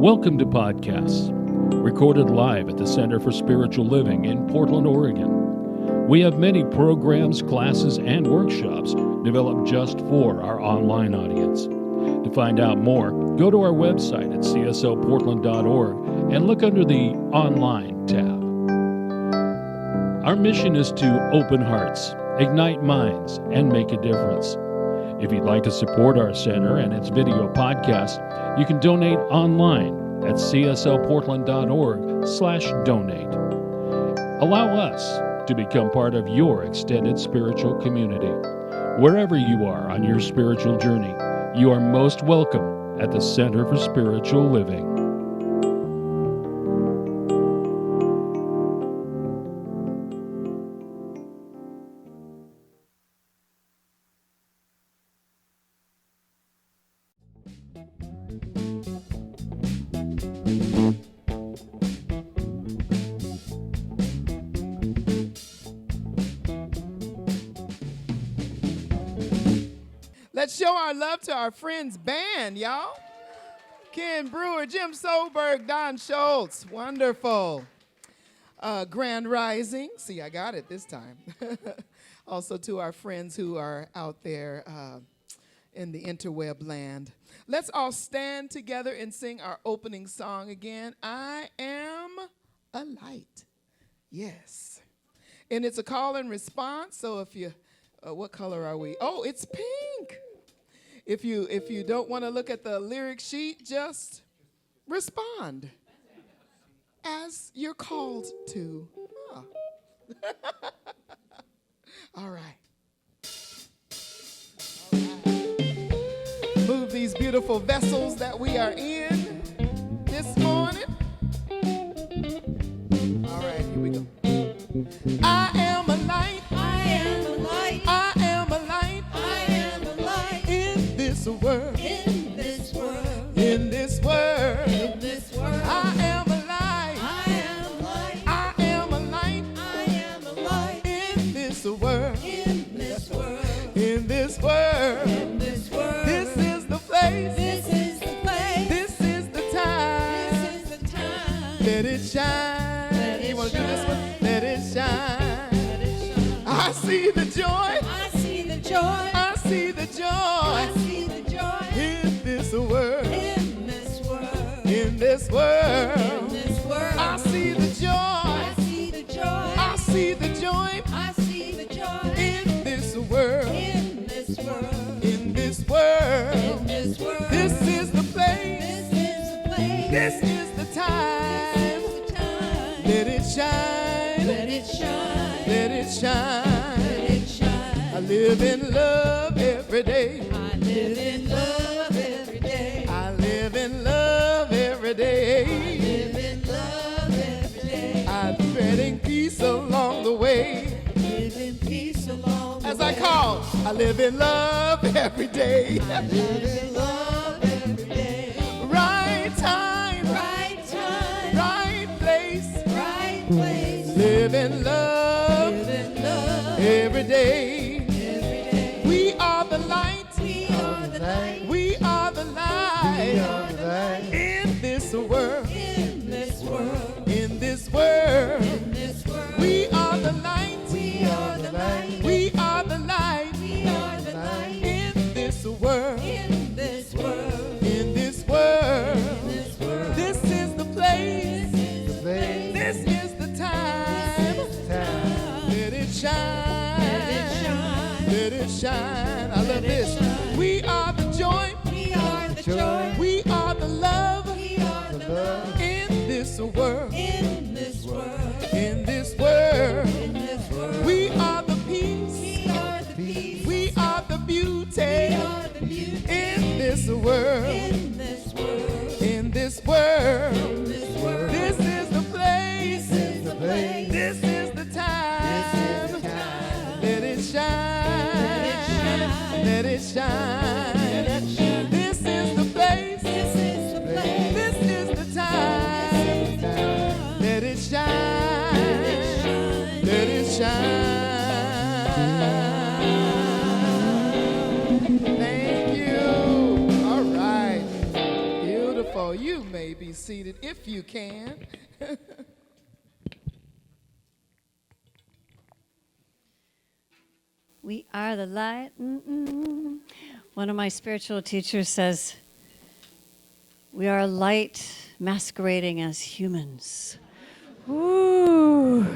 Welcome to Podcasts, recorded live at the Center for Spiritual Living in Portland, Oregon. We have many programs, classes, and workshops developed just for our online audience. To find out more, go to our website at cslportland.org and look under the Online tab. Our mission is to open hearts, ignite minds, and make a difference. If you'd like to support our center and its video podcast, you can donate online at cslportland.org/donate. Allow us to become part of your extended spiritual community. Wherever you are on your spiritual journey, you are most welcome at the Center for Spiritual Living. Let's show our love to our friends band, y'all. Ken Brewer, Jim Solberg, Don Schultz. Wonderful. Grand Rising. See, I got it this time. Also to our friends who are out there in the interweb land. Let's all stand together and sing our opening song again. I am a light. Yes. And it's a call and response. So if you, what color are we? Oh, it's pink. If you don't want to look at the lyric sheet, just respond as you're called to. Oh. All right. Move these beautiful vessels that we are in this morning. All right, here we go. I am a light. I am a light. I am a light. I am a light. In this world. In this world. In this world. In this world. I am a light. I am a light. I am a light. I am a light. In this world. In this world. In this world. In this world. This is the place. This is the place. This is the time. This is the time. Let it shine. Let it You want to do this one? shine. Let it shine. Let it shine. I see the joy. I see the joy. I see the I joy. see the joy. In this world. In this world. In this world. In this world. I see the joy. I see the joy. I see the joy. I see the joy. In this world. In this world. In this world. In this world. This is the place. This is the place. This is the time. This is the time. Let it shine. Let it shine. Let it shine. Let it shine. I live in love every day. I live in love every day. I live in love every day. Live in love every day. I'm spreading peace along the way. Live in peace along the As way. I call, I live in love every day. Live in love every day. Right time, Right time. right place. Right place. Live in love Live in love every day. every day. We are the light. We are the light. We are the light. In this world. In this world. In this world. In this world. We are the light. We are the light. We are the light. We are the light. In this world. In this world. In this world. In this world. This is the place. This is the place. This is the time. This is the time. Let it shine. Let it shine. Let it shine. I love Let it this. shine. We are the joy. We are the joy. We are the love. We are the love. In this world. In this world. In this world. In this world. We are the peace. We are the peace. We are the beauty. We are the beauty. In this world. In this world. In this world. In this world. This is the place. This is the place. This is the time. This is the time. Let it shine. Let it shine. Let it shine. Let it shine. This is the place. This is the place. This is the time. Let it shine. Let it shine. Thank you. All right. Beautiful. all. You may be seated if you can. We are the light. One of my spiritual teachers says, we are light masquerading as humans. Woo!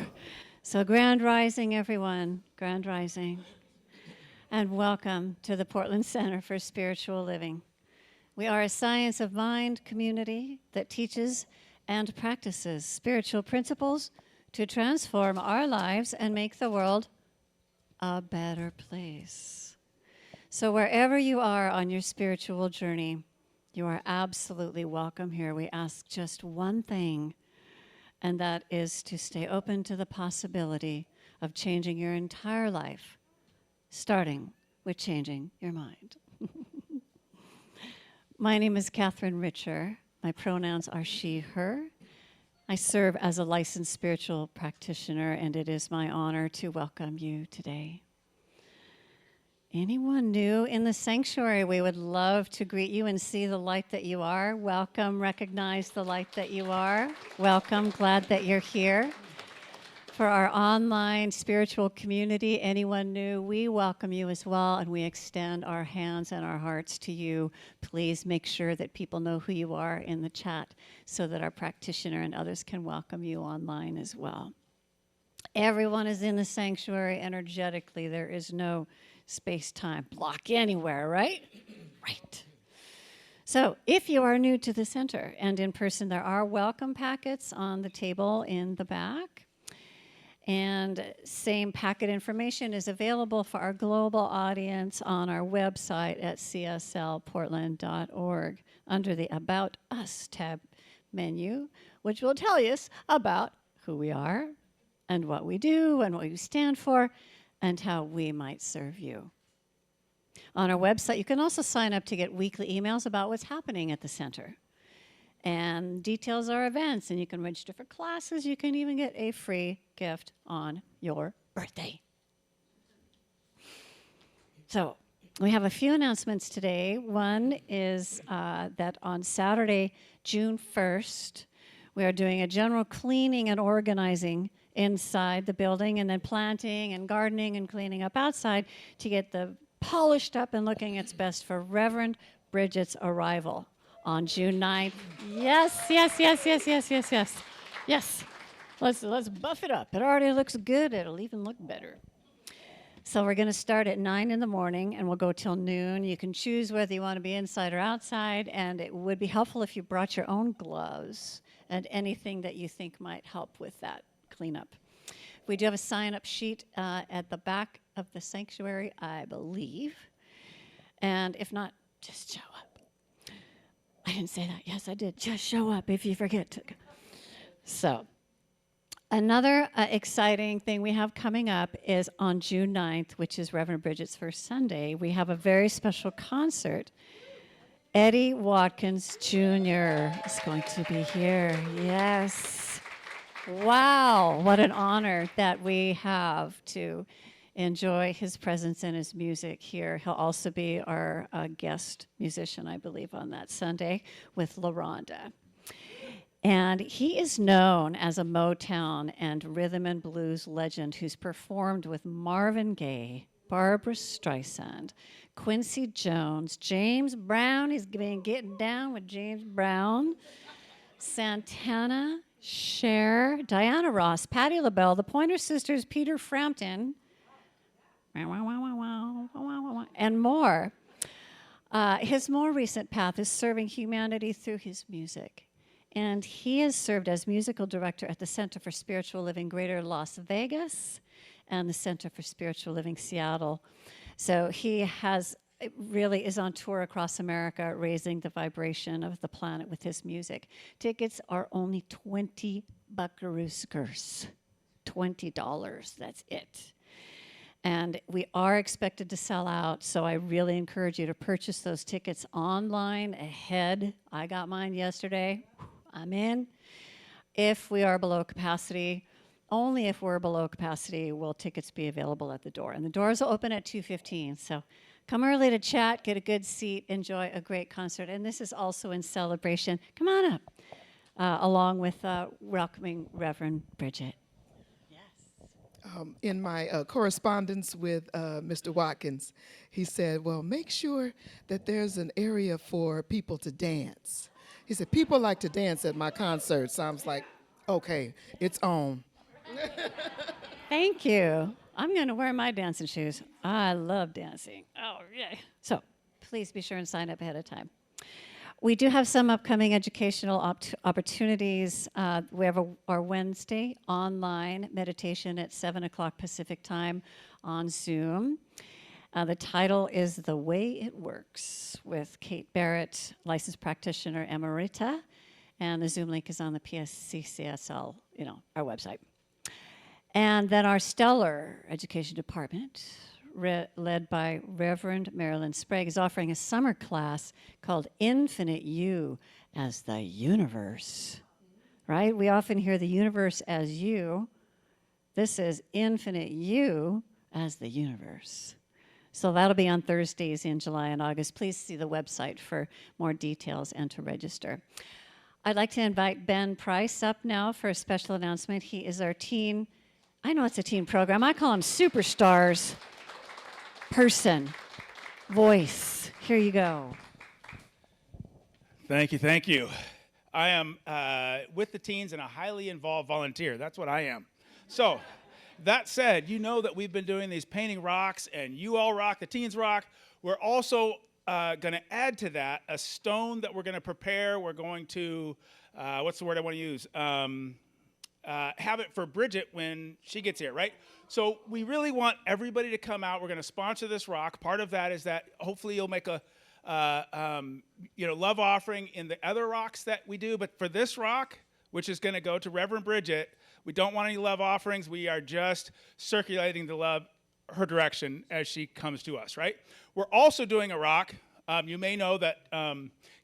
So grand rising, everyone. Grand rising. And welcome to the Portland Center for Spiritual Living. We are a science of mind community that teaches and practices spiritual principles to transform our lives and make the world a better place. So wherever you are on your spiritual journey, you are absolutely welcome here. We ask just one thing, and that is to stay open to the possibility of changing your entire life, starting with changing your mind. My name is Catherine Richer. My pronouns are she, her. I serve as a licensed spiritual practitioner, and it is my honor to welcome you today. Anyone new in the sanctuary? We would love to greet you and see the light that you are. Welcome, recognize the light that you are. Welcome, glad that you're here. For our online spiritual community, anyone new, we welcome you as well, and we extend our hands and our hearts to you. Please make sure that people know who you are in the chat so that our practitioner and others can welcome you online as well. Everyone is in the sanctuary energetically. There is no space-time block anywhere, right? Right. So if you are new to the center and in person, there are welcome packets on the table in the back. And same packet information is available for our global audience on our website at cslportland.org under the About Us tab menu, which will tell us about who we are and what we do and what we stand for and how we might serve you. On our website, you can also sign up to get weekly emails about what's happening at the center. And details our events, and you can register for classes. You can even get a free gift on your birthday. So we have a few announcements today. One is that on Saturday, June 1st, we are doing a general cleaning and organizing inside the building, and then planting and gardening and cleaning up outside to get the polished up and looking its best for Reverend Bridget's arrival on June 9th. Yes. Yes. Let's buff it up. It already looks good. It'll even look better. So we're going to start at 9 in the morning, and we'll go till noon. You can choose whether you want to be inside or outside, and it would be helpful if you brought your own gloves and anything that you think might help with that cleanup. We do have a sign-up sheet at the back of the sanctuary, I believe. And if not, just show up. I didn't say that. Yes, I did. Just show up if you forget to. So another exciting thing we have coming up is on June 9th, which is Reverend Bridget's first Sunday. We have a very special concert. Eddie Watkins Jr. is going to be here. Yes. Wow, what an honor that we have to enjoy his presence and his music here. He'll also be our guest musician, I believe, on that Sunday with LaRhonda. And he is known as a Motown and rhythm and blues legend who's performed with Marvin Gaye, Barbra Streisand, Quincy Jones, James Brown. He's been getting down with James Brown, Santana, Cher, Diana Ross, Patti LaBelle, the Pointer Sisters, Peter Frampton, and more. His more recent path is serving humanity through his music. And he has served as musical director at the Center for Spiritual Living Greater Las Vegas and the Center for Spiritual Living Seattle. So he really is on tour across America, raising the vibration of the planet with his music. Tickets are only 20 buckaroos. $20, that's it. And we are expected to sell out, so I really encourage you to purchase those tickets online ahead. I got mine yesterday. I'm in. If we are below capacity, only if we're below capacity will tickets be available at the door. And the doors will open at 2:15. So come early to chat, get a good seat, enjoy a great concert. And this is also in celebration. Come on up, along with welcoming Reverend Bridget. In my correspondence with Mr. Watkins, he said, well, make sure that there's an area for people to dance. He said, people like to dance at my concerts. So I was like, okay, it's on. Thank you. I'm going to wear my dancing shoes. I love dancing. Oh, yeah. So please be sure and sign up ahead of time. We do have some upcoming educational opportunities. We have our Wednesday online meditation at 7 o'clock Pacific time on Zoom. The title is The Way It Works with Kate Barrett, licensed practitioner emerita, and the Zoom link is on the PSCCSL, our website. And then our stellar education department, led by Reverend Marilyn Sprague, is offering a summer class called Infinite You as the Universe, right? We often hear the universe as you. This is Infinite You as the Universe. So that'll be on Thursdays in July and August. Please see the website for more details and to register. I'd like to invite Ben Price up now for a special announcement. He is our teen, I know it's a teen program, I call him Superstars person, voice. Here you go. Thank you. I am with the teens and a highly involved volunteer. That's what I am. So, that said, you know that we've been doing these painting rocks, and you all rock, the teens rock. We're also going to add to that a stone that we're going to prepare. We're going to, what's the word I want to use? Have it for Bridget when she gets here, right? So we really want everybody to come out. We're going to sponsor this rock. Part of that is that hopefully you'll make a love offering in the other rocks that we do. But for this rock, which is going to go to Reverend Bridget, we don't want any love offerings. We are just circulating the love her direction as she comes to us, right? We're also doing a rock. You may know that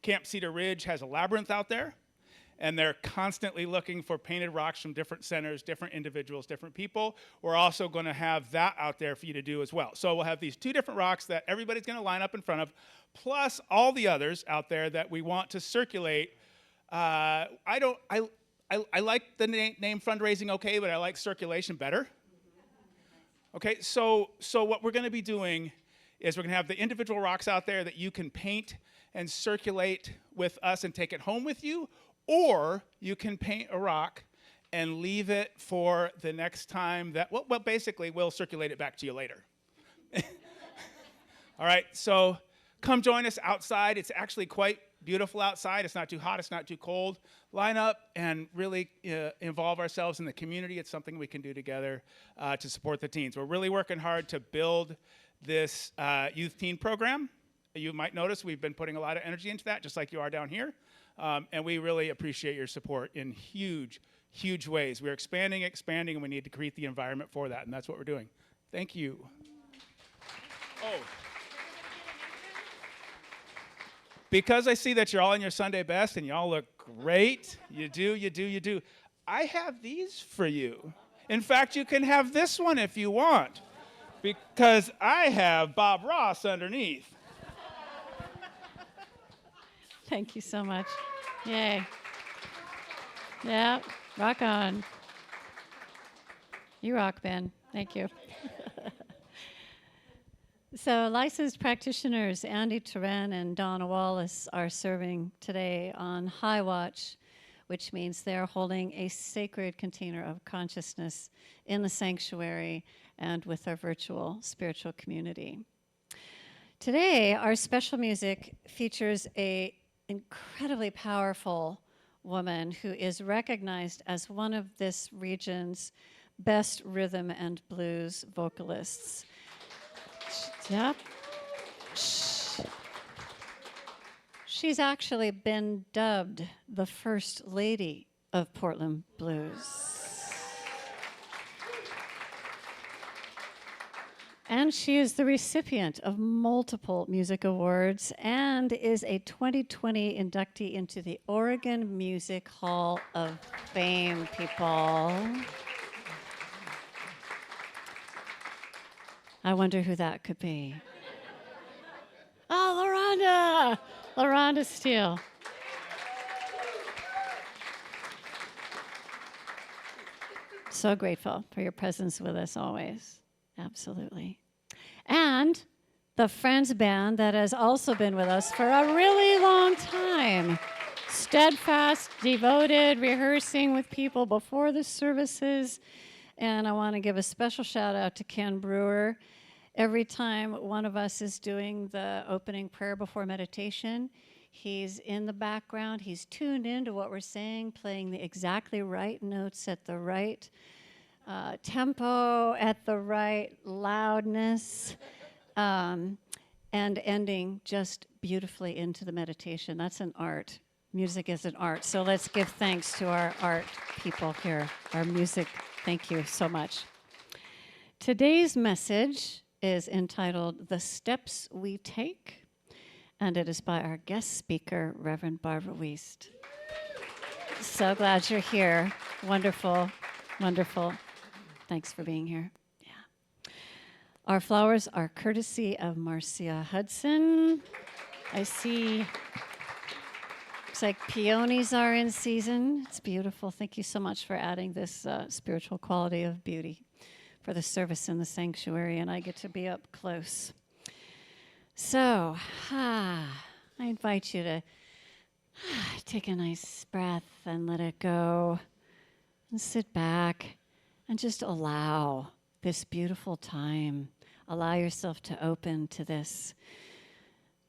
Camp Cedar Ridge has a labyrinth out there. And they're constantly looking for painted rocks from different centers, different individuals, different people. We're also going to have that out there for you to do as well. So we'll have these 2 different rocks that everybody's going to line up in front of, plus all the others out there that we want to circulate. I like the name fundraising okay, but I like circulation better. Okay, so what we're going to be doing is we're going to have the individual rocks out there that you can paint and circulate with us and take it home with you. Or you can paint a rock and leave it for the next time that, well, basically, we'll circulate it back to you later. All right, so come join us outside. It's actually quite beautiful outside. It's not too hot. It's not too cold. Line up and really involve ourselves in the community. It's something we can do together to support the teens. We're really working hard to build this youth teen program. You might notice we've been putting a lot of energy into that, just like you are down here. And we really appreciate your support in huge, huge ways. We're expanding, and we need to create the environment for that, and that's what we're doing. Thank you. Oh. Because I see that you're all in your Sunday best, and y'all look great. You do. I have these for you. In fact, you can have this one if you want, because I have Bob Ross underneath. Thank you so much. Yay. Yeah, rock on. You rock, Ben. Thank you. So licensed practitioners Andy Turan and Donna Wallace are serving today on High Watch, which means they're holding a sacred container of consciousness in the sanctuary and with our virtual spiritual community. Today, our special music features a incredibly powerful woman who is recognized as one of this region's best rhythm and blues vocalists. Yep. She's actually been dubbed the First Lady of Portland Blues. And she is the recipient of multiple music awards and is a 2020 inductee into the Oregon Music Hall of Fame, people. I wonder who that could be. Oh, LaRhonda Steele. So grateful for your presence with us always. Absolutely. And the Friends Band that has also been with us for a really long time. Steadfast, devoted, rehearsing with people before the services. And I want to give a special shout out to Ken Brewer. Every time one of us is doing the opening prayer before meditation, he's in the background. He's tuned into what we're saying, playing the exactly right notes at the right tempo, at the right loudness, and ending just beautifully into the meditation. That's an art. Music is an art. So let's give thanks to our art people here, our music. Thank you so much. Today's message is entitled The Steps We Take, and it is by our guest speaker, Reverend Barbara Wuest. So glad you're here. Wonderful, wonderful. Thanks for being here. Yeah. Our flowers are courtesy of Marcia Hudson. I see, looks like peonies are in season. It's beautiful. Thank you so much for adding this spiritual quality of beauty for the service in the sanctuary, and I get to be up close. So, I invite you to take a nice breath and let it go, and sit back and just allow this beautiful time. Allow yourself to open to this,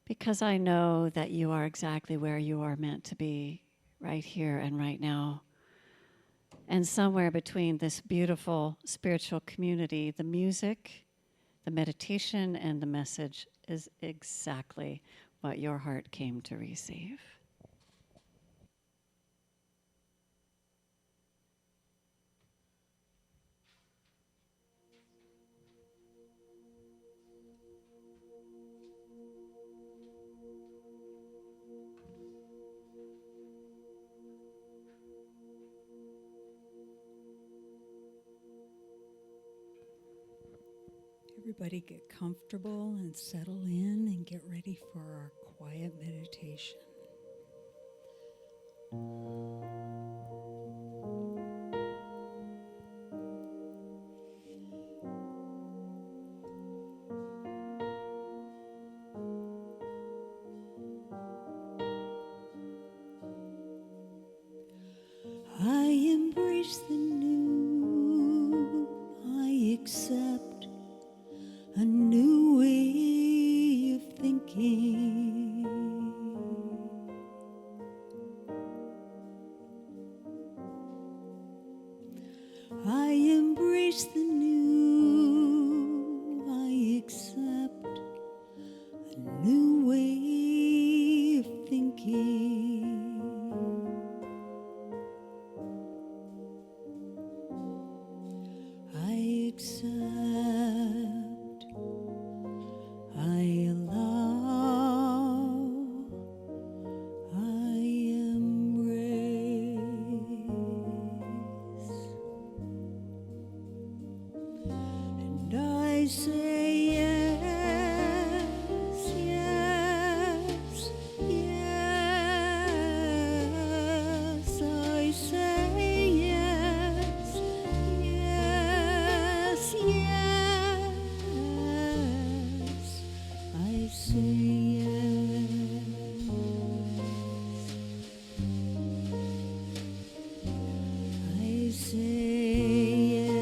because I know that you are exactly where you are meant to be, right here and right now. And somewhere between this beautiful spiritual community, the music, the meditation, and the message is exactly what your heart came to receive. Everybody get comfortable and settle in and get ready for our quiet meditation. I embrace the new, I accept a new way of thinking. I embrace the new, I accept a new way of thinking. I accept, I allow, I embrace, and I say yes, yes, yes. I say yes, yes, yes. I say yes. I say yes.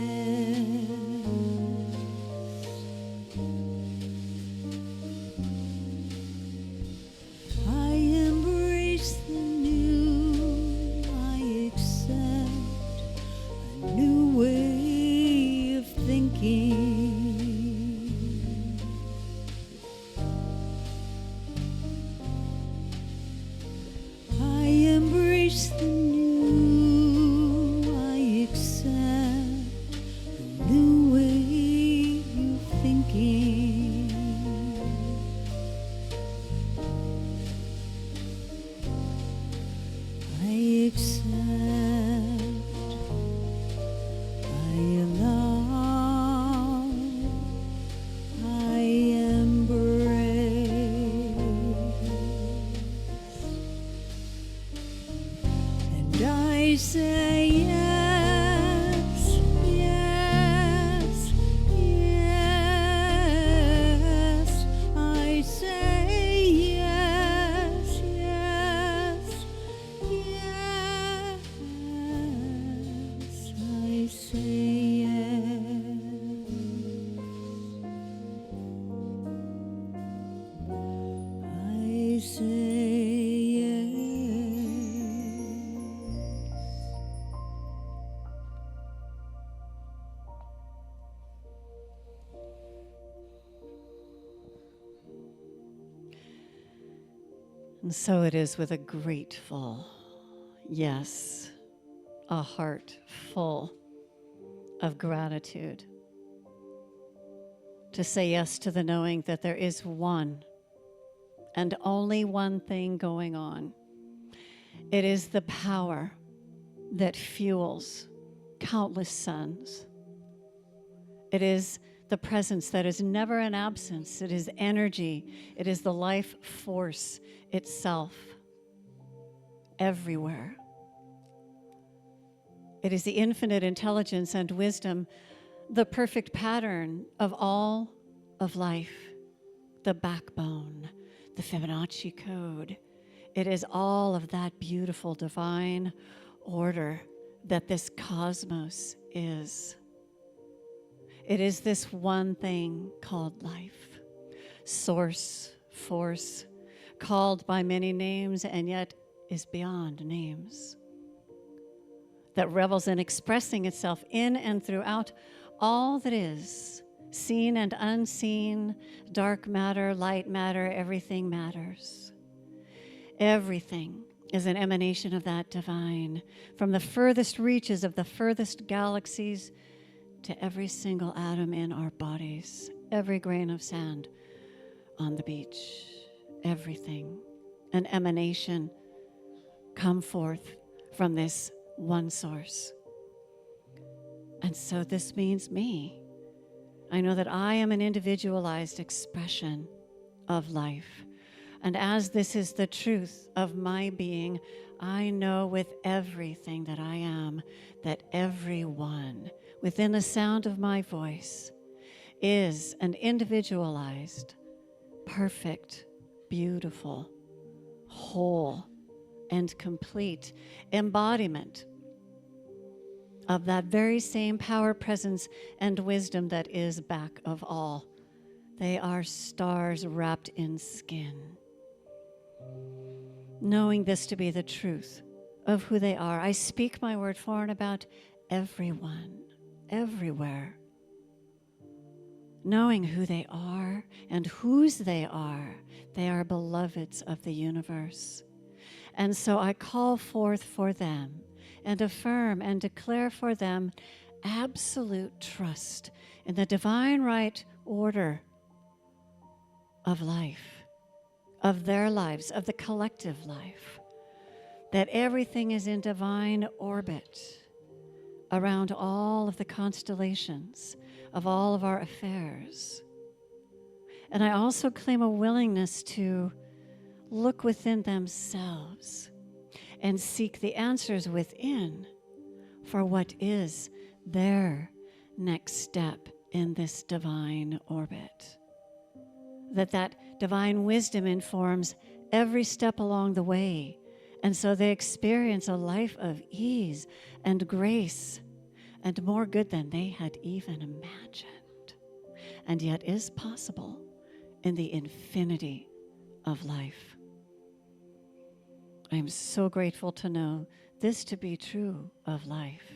And so it is with a grateful yes, a heart full of gratitude to say yes to the knowing that there is one and only one thing going on. It is the power that fuels countless suns. It is the presence that is never an absence. It is energy. It is the life force itself, everywhere. It is the infinite intelligence and wisdom, the perfect pattern of all of life, the backbone, the Fibonacci code. It is all of that beautiful divine order that this cosmos is. It is this one thing called life, source, force, called by many names and yet is beyond names, that revels in expressing itself in and throughout all that is, seen and unseen, dark matter, light matter, everything matters. Everything is an emanation of that divine, from the furthest reaches of the furthest galaxies to every single atom in our bodies, every grain of sand on the beach, everything, an emanation come forth from this one source. And so this means me. I know that I am an individualized expression of life. And as this is the truth of my being, I know with everything that I am that everyone within the sound of my voice is an individualized, perfect, beautiful, whole, and complete embodiment of that very same power, presence, and wisdom that is back of all. They are stars wrapped in skin. Knowing this to be the truth of who they are, I speak my word for and about everyone, everywhere. Knowing who they are and whose they are beloveds of the universe. And so I call forth for them and affirm and declare for them absolute trust in the divine right order of life, of their lives, of the collective life, that everything is in divine orbit around all of the constellations of all of our affairs. And I also claim a willingness to look within themselves and seek the answers within for what is their next step in this divine orbit. That divine wisdom informs every step along the way, and so they experience a life of ease and grace and more good than they had even imagined, and yet is possible in the infinity of life. I am so grateful to know this to be true of life,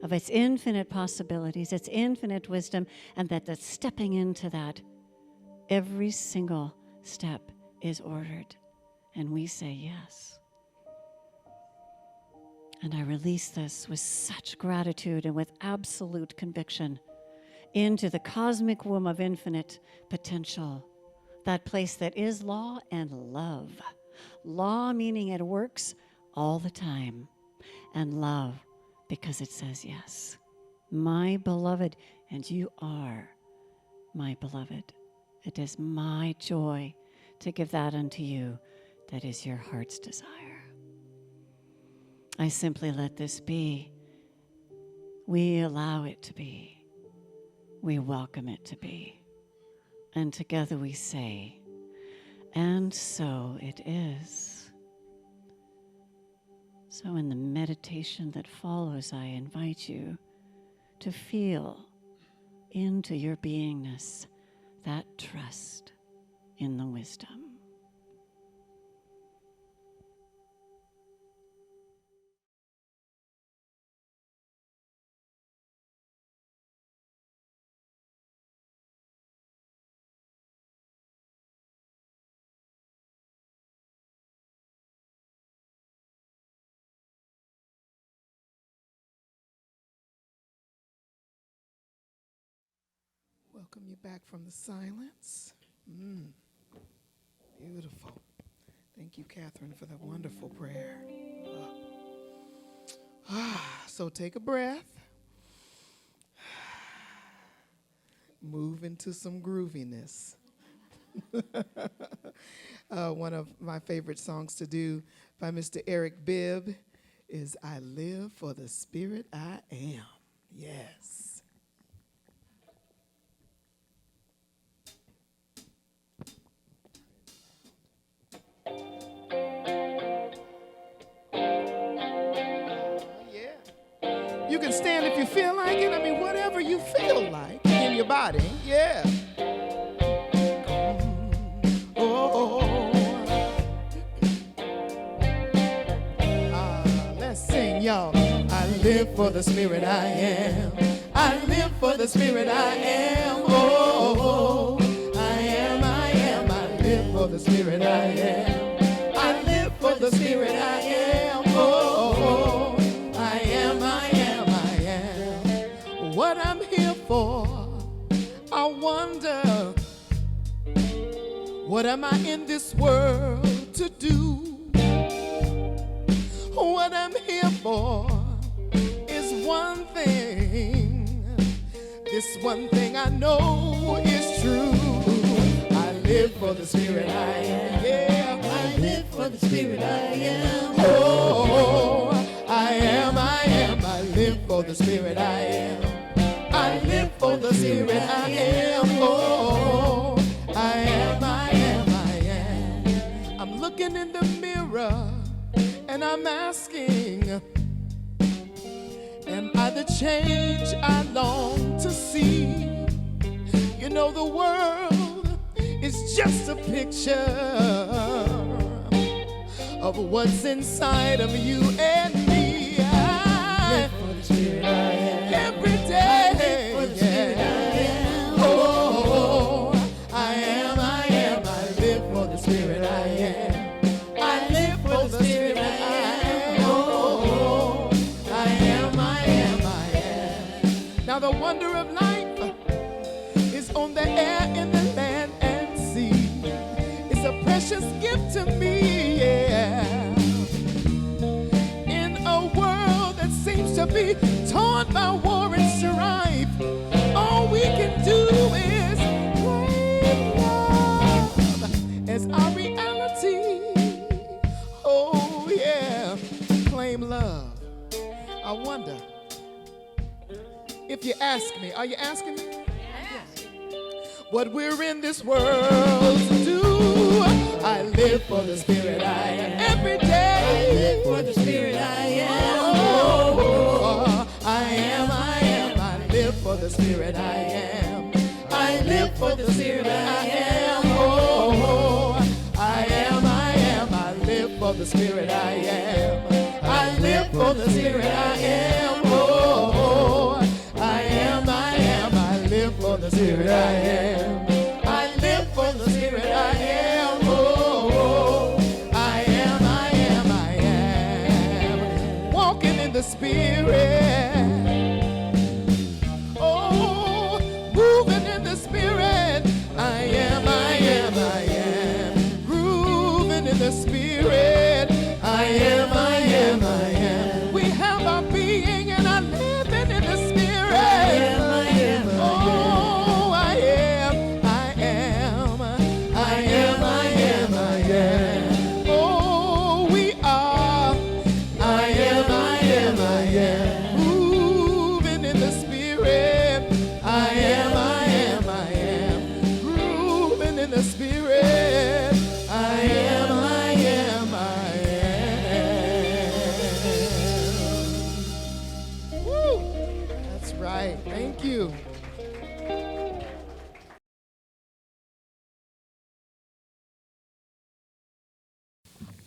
of its infinite possibilities, its infinite wisdom, and that stepping into that, every single step is ordered, and we say yes. And I release this with such gratitude and with absolute conviction into the cosmic womb of infinite potential, that place that is law and love. Law meaning it works all the time, and love because it says yes. My beloved, and you are my beloved. It is my joy to give that unto you that is your heart's desire. I simply let this be. We allow it to be. We welcome it to be. And together we say, and so it is. So in the meditation that follows, I invite you to feel into your beingness that trust in the wisdom. welcome you back from the silence. Beautiful. Thank you, Catherine, for that wonderful prayer. So take a breath. Move into some grooviness. One of my favorite songs to do by Mr. Eric Bibb is I Live for the Spirit I Am. Yes. You can stand if you feel like it. I mean, whatever you feel like in your body. Yeah. Let's sing, y'all. I live for the spirit I am. I live for the spirit I am. Oh, I am. I live for the spirit I am. I live for the spirit I am. Oh, I am. What I'm here for, I wonder, what am I in this world to do? What I'm here for is one thing. This one thing I know is true. I live for the spirit I am. Yeah, I live for the spirit I am. Oh, I am. I live for the spirit I am. I live for the spirit I am. Oh, I am. I'm looking in the mirror and I'm asking, am I the change I long to see? You know, the world is just a picture of what's inside of you and me. I live for the spirit I am. Every day. Spirit I am. I live for the spirit I am. Oh, I am. Now the wonder of life is on the air, in the land and sea. It's a precious gift to me, yeah. In a world that seems to be torn by war and strife, all we can do is claim love as our reality. Oh yeah, claim love. I wonder if you ask me, are you asking me? Yes. What we're in this world to do. I live for the spirit I am. Every day I live for the spirit I am. Oh, I am. I live for the spirit I am. I live for the spirit I am. Oh, I am. I live for the spirit I am. I live for the spirit I am. Oh, I am. I live for the spirit I am. I live for the spirit I am. Oh, I am. I am. Walking in the spirit. Oh, moving in the spirit. I am. Grooving in the spirit. I am. We have our being and our living in the spirit. I am. Oh, I am. Oh, we are. I am. Moving in the spirit. I am. Grooving in the spirit. I am. Woo! That's right. Thank you.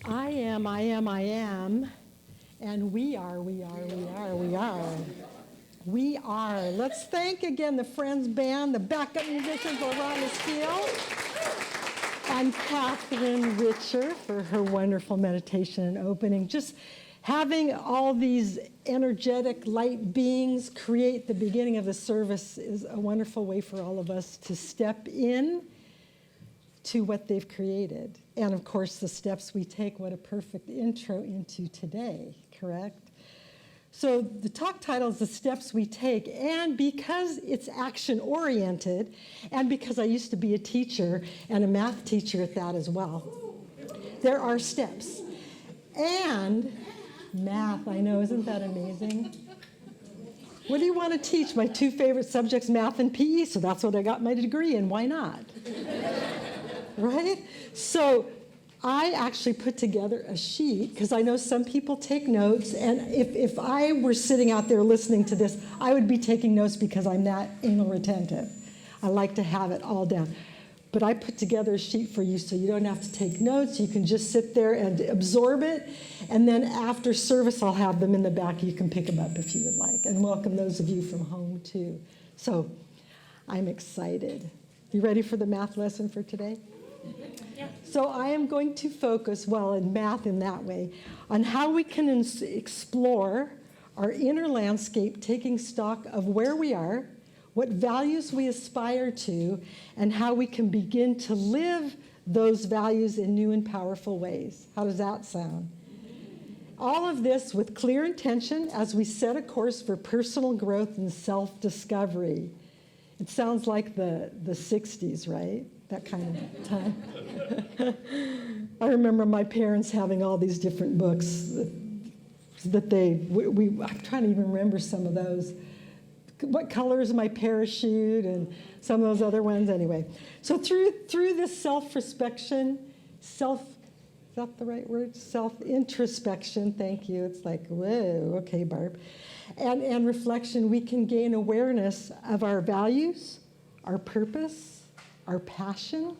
I am, and we are. Let's thank again the Friends Band, the backup musicians, LaRhonda Steele, and Catherine Richer for her wonderful meditation and opening. Just Having all these energetic light beings create the beginning of the service is a wonderful way for all of us to step in to what they've created. And of course, the steps we take, what a perfect intro into today, correct? So the talk title is The Steps We Take, and because it's action-oriented, and because I used to be a teacher and a math teacher at that as well, there are steps. And math, I know, isn't that amazing? What do you want to teach? My two favorite subjects, math and PE, so that's what I got my degree in. Why not? Right? So I actually put together a sheet, because I know some people take notes, and if I were sitting out there listening to this, I would be taking notes because I'm that anal retentive. I like to have it all down. But I put together a sheet for you so you don't have to take notes. You can just sit there and absorb it. And then after service, I'll have them in the back. You can pick them up if you would like. And welcome those of you from home, too. So I'm excited. You ready for the math lesson for today? Yeah. So I am going to focus, well, in math in that way, on how we can explore our inner landscape, taking stock of where we are, what values we aspire to, and how we can begin to live those values in new and powerful ways. How does that sound? All of this with clear intention as we set a course for personal growth and self-discovery. It sounds like the 60s, right? That kind of time. I remember my parents having all these different books that I'm trying to even remember some of those. What color is my parachute, and some of those other ones. Anyway, so through this self-introspection, is that the right word? Self-introspection, thank you. It's like, whoa, okay, Barb. And reflection, we can gain awareness of our values, our purpose, our passion,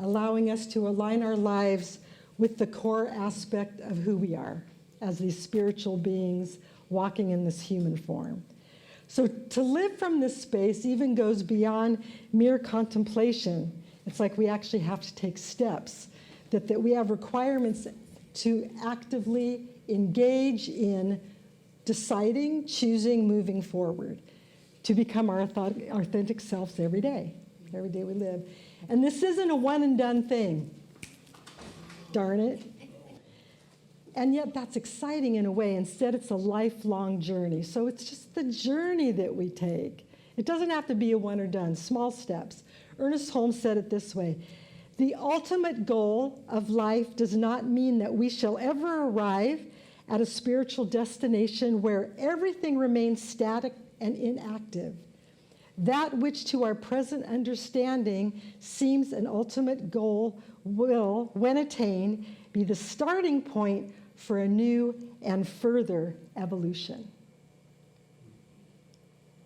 allowing us to align our lives with the core aspect of who we are as these spiritual beings walking in this human form. So to live from this space even goes beyond mere contemplation. It's like we actually have to take steps, that we have requirements to actively engage in deciding, choosing, moving forward, to become our authentic selves every day we live. And this isn't a one and done thing. Darn it. And yet that's exciting in a way. Instead, it's a lifelong journey. So it's just the journey that we take. It doesn't have to be a one or done, small steps. Ernest Holmes said it this way: the ultimate goal of life does not mean that we shall ever arrive at a spiritual destination where everything remains static and inactive. That which to our present understanding seems an ultimate goal will, when attained, be the starting point for a new and further evolution.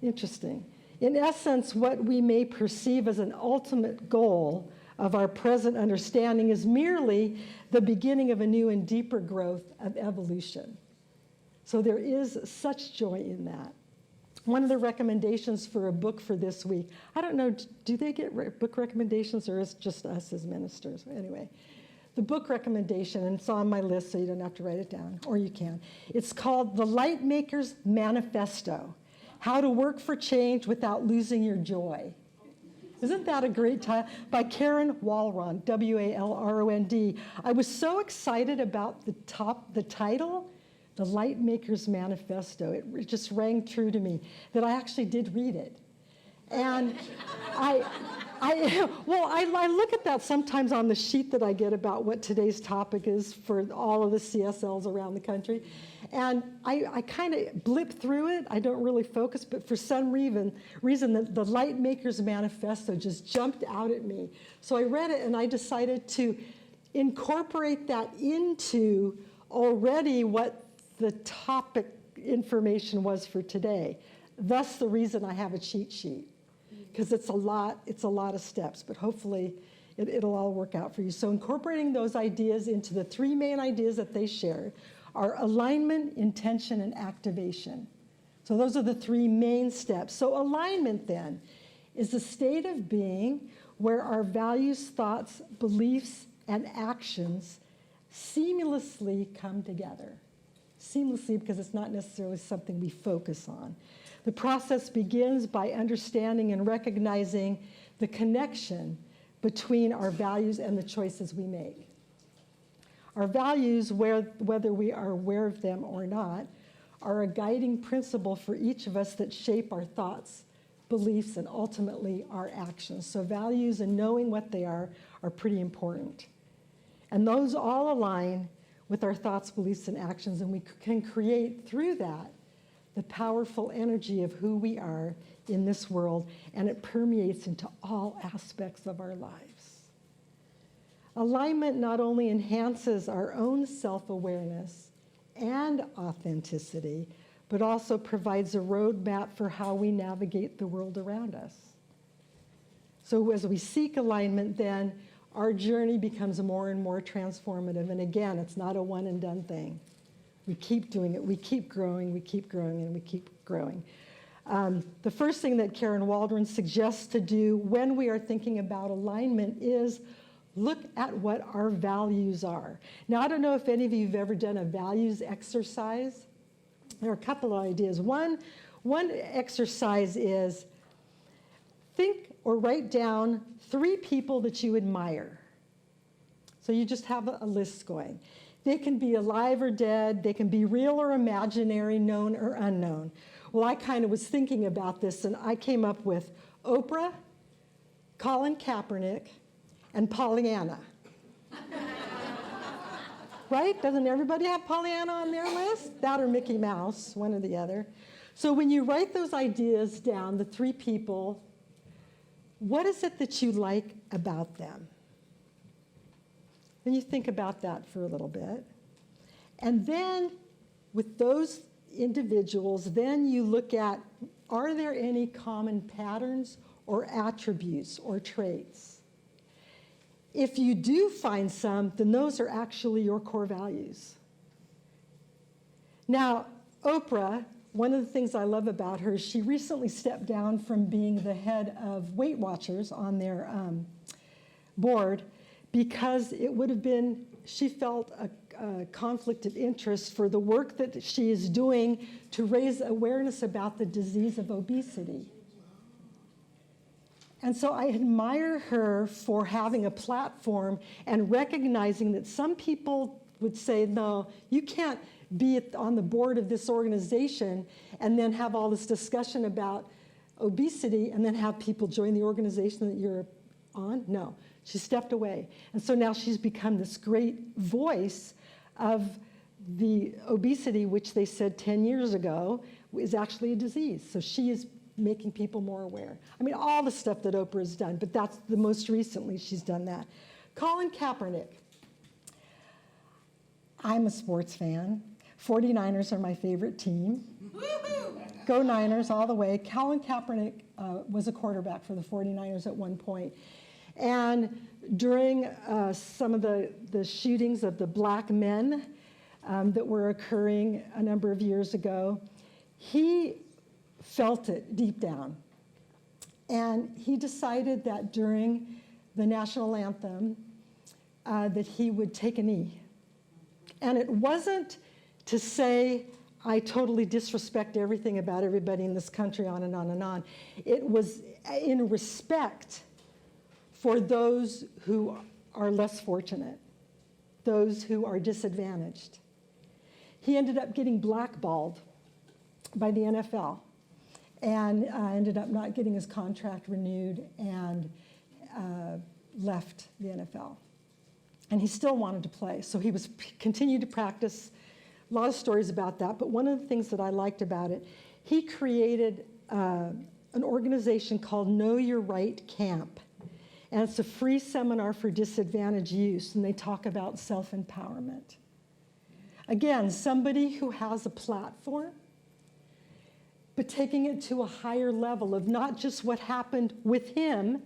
Interesting. In essence, what we may perceive as an ultimate goal of our present understanding is merely the beginning of a new and deeper growth of evolution. So there is such joy in that. One of the recommendations for a book for this week, I don't know, do they get book recommendations, or is it just us as ministers? Anyway, the book recommendation, and it's on my list so you don't have to write it down, or you can. It's called The Lightmaker's Manifesto: How to Work for Change Without Losing Your Joy. Isn't that a great title? By Karen Walrond, W-A-L-R-O-N-D. I was so excited about the title, The Lightmaker's Manifesto. It just rang true to me that I actually did read it. And I look at that sometimes on the sheet that I get about what today's topic is for all of the CSLs around the country. And I kind of blip through it. I don't really focus, but for some reason the Lightmaker's Manifesto just jumped out at me. So I read it, and I decided to incorporate that into already what the topic information was for today. Thus the reason I have a cheat sheet, because it's a lot of steps, but hopefully it'll all work out for you. So incorporating those ideas into the three main ideas that they shared are alignment, intention, and activation. So those are the three main steps. So alignment then is a state of being where our values, thoughts, beliefs, and actions seamlessly come together. seamlessly because it's not necessarily something we focus on. The process begins by understanding and recognizing the connection between our values and the choices we make. Our values, whether we are aware of them or not, are a guiding principle for each of us that shape our thoughts, beliefs, and ultimately our actions. So values and knowing what they are pretty important. And those all align with our thoughts, beliefs, and actions, and we can create through that the powerful energy of who we are in this world, and it permeates into all aspects of our lives. Alignment not only enhances our own self-awareness and authenticity, but also provides a roadmap for how we navigate the world around us. So as we seek alignment, then our journey becomes more and more transformative. And again, it's not a one and done thing. We keep doing it. We keep growing, we keep growing, and we keep growing. The first thing that Karen Waldron suggests to do when we are thinking about alignment is look at what our values are. Now, I don't know if any of you have ever done a values exercise. There are a couple of ideas. One exercise is think or write down 3 people that you admire. So you just have a list going. They can be alive or dead. They can be real or imaginary, known or unknown. Well, I kind of was thinking about this, and I came up with Oprah, Colin Kaepernick, and Pollyanna. Right? Doesn't everybody have Pollyanna on their list? That or Mickey Mouse, one or the other. So when you write those ideas down, the 3 people, what is it that you like about them? Then you think about that for a little bit. And then with those individuals, then you look at, are there any common patterns or attributes or traits? If you do find some, then those are actually your core values. Now, Oprah, one of the things I love about her is she recently stepped down from being the head of Weight Watchers on their board because it would have been, she felt a conflict of interest for the work that she is doing to raise awareness about the disease of obesity. And so I admire her for having a platform and recognizing that some people would say, no, you can't be on the board of this organization and then have all this discussion about obesity and then have people join the organization that you're on. No, she stepped away. And so now she's become this great voice of the obesity, which they said 10 years ago is actually a disease. So she is making people more aware. I mean, all the stuff that Oprah has done, but that's the most recently she's done that. Colin Kaepernick. I'm a sports fan. 49ers are my favorite team. Go Niners all the way. Colin Kaepernick was a quarterback for the 49ers at one point. And during some of the shootings of the black men that were occurring a number of years ago, he felt it deep down. And he decided that during the national anthem that he would take a knee. And it wasn't to say, I totally disrespect everything about everybody in this country, on and on and on. It was in respect for those who are less fortunate, those who are disadvantaged. He ended up getting blackballed by the NFL and ended up not getting his contract renewed and left the NFL. And he still wanted to play, so he was continued to practice. A lot of stories about that, but one of the things that I liked about it, he created an organization called Know Your Right Camp. And it's a free seminar for disadvantaged youth, and they talk about self-empowerment. Again, somebody who has a platform, but taking it to a higher level of not just what happened with him,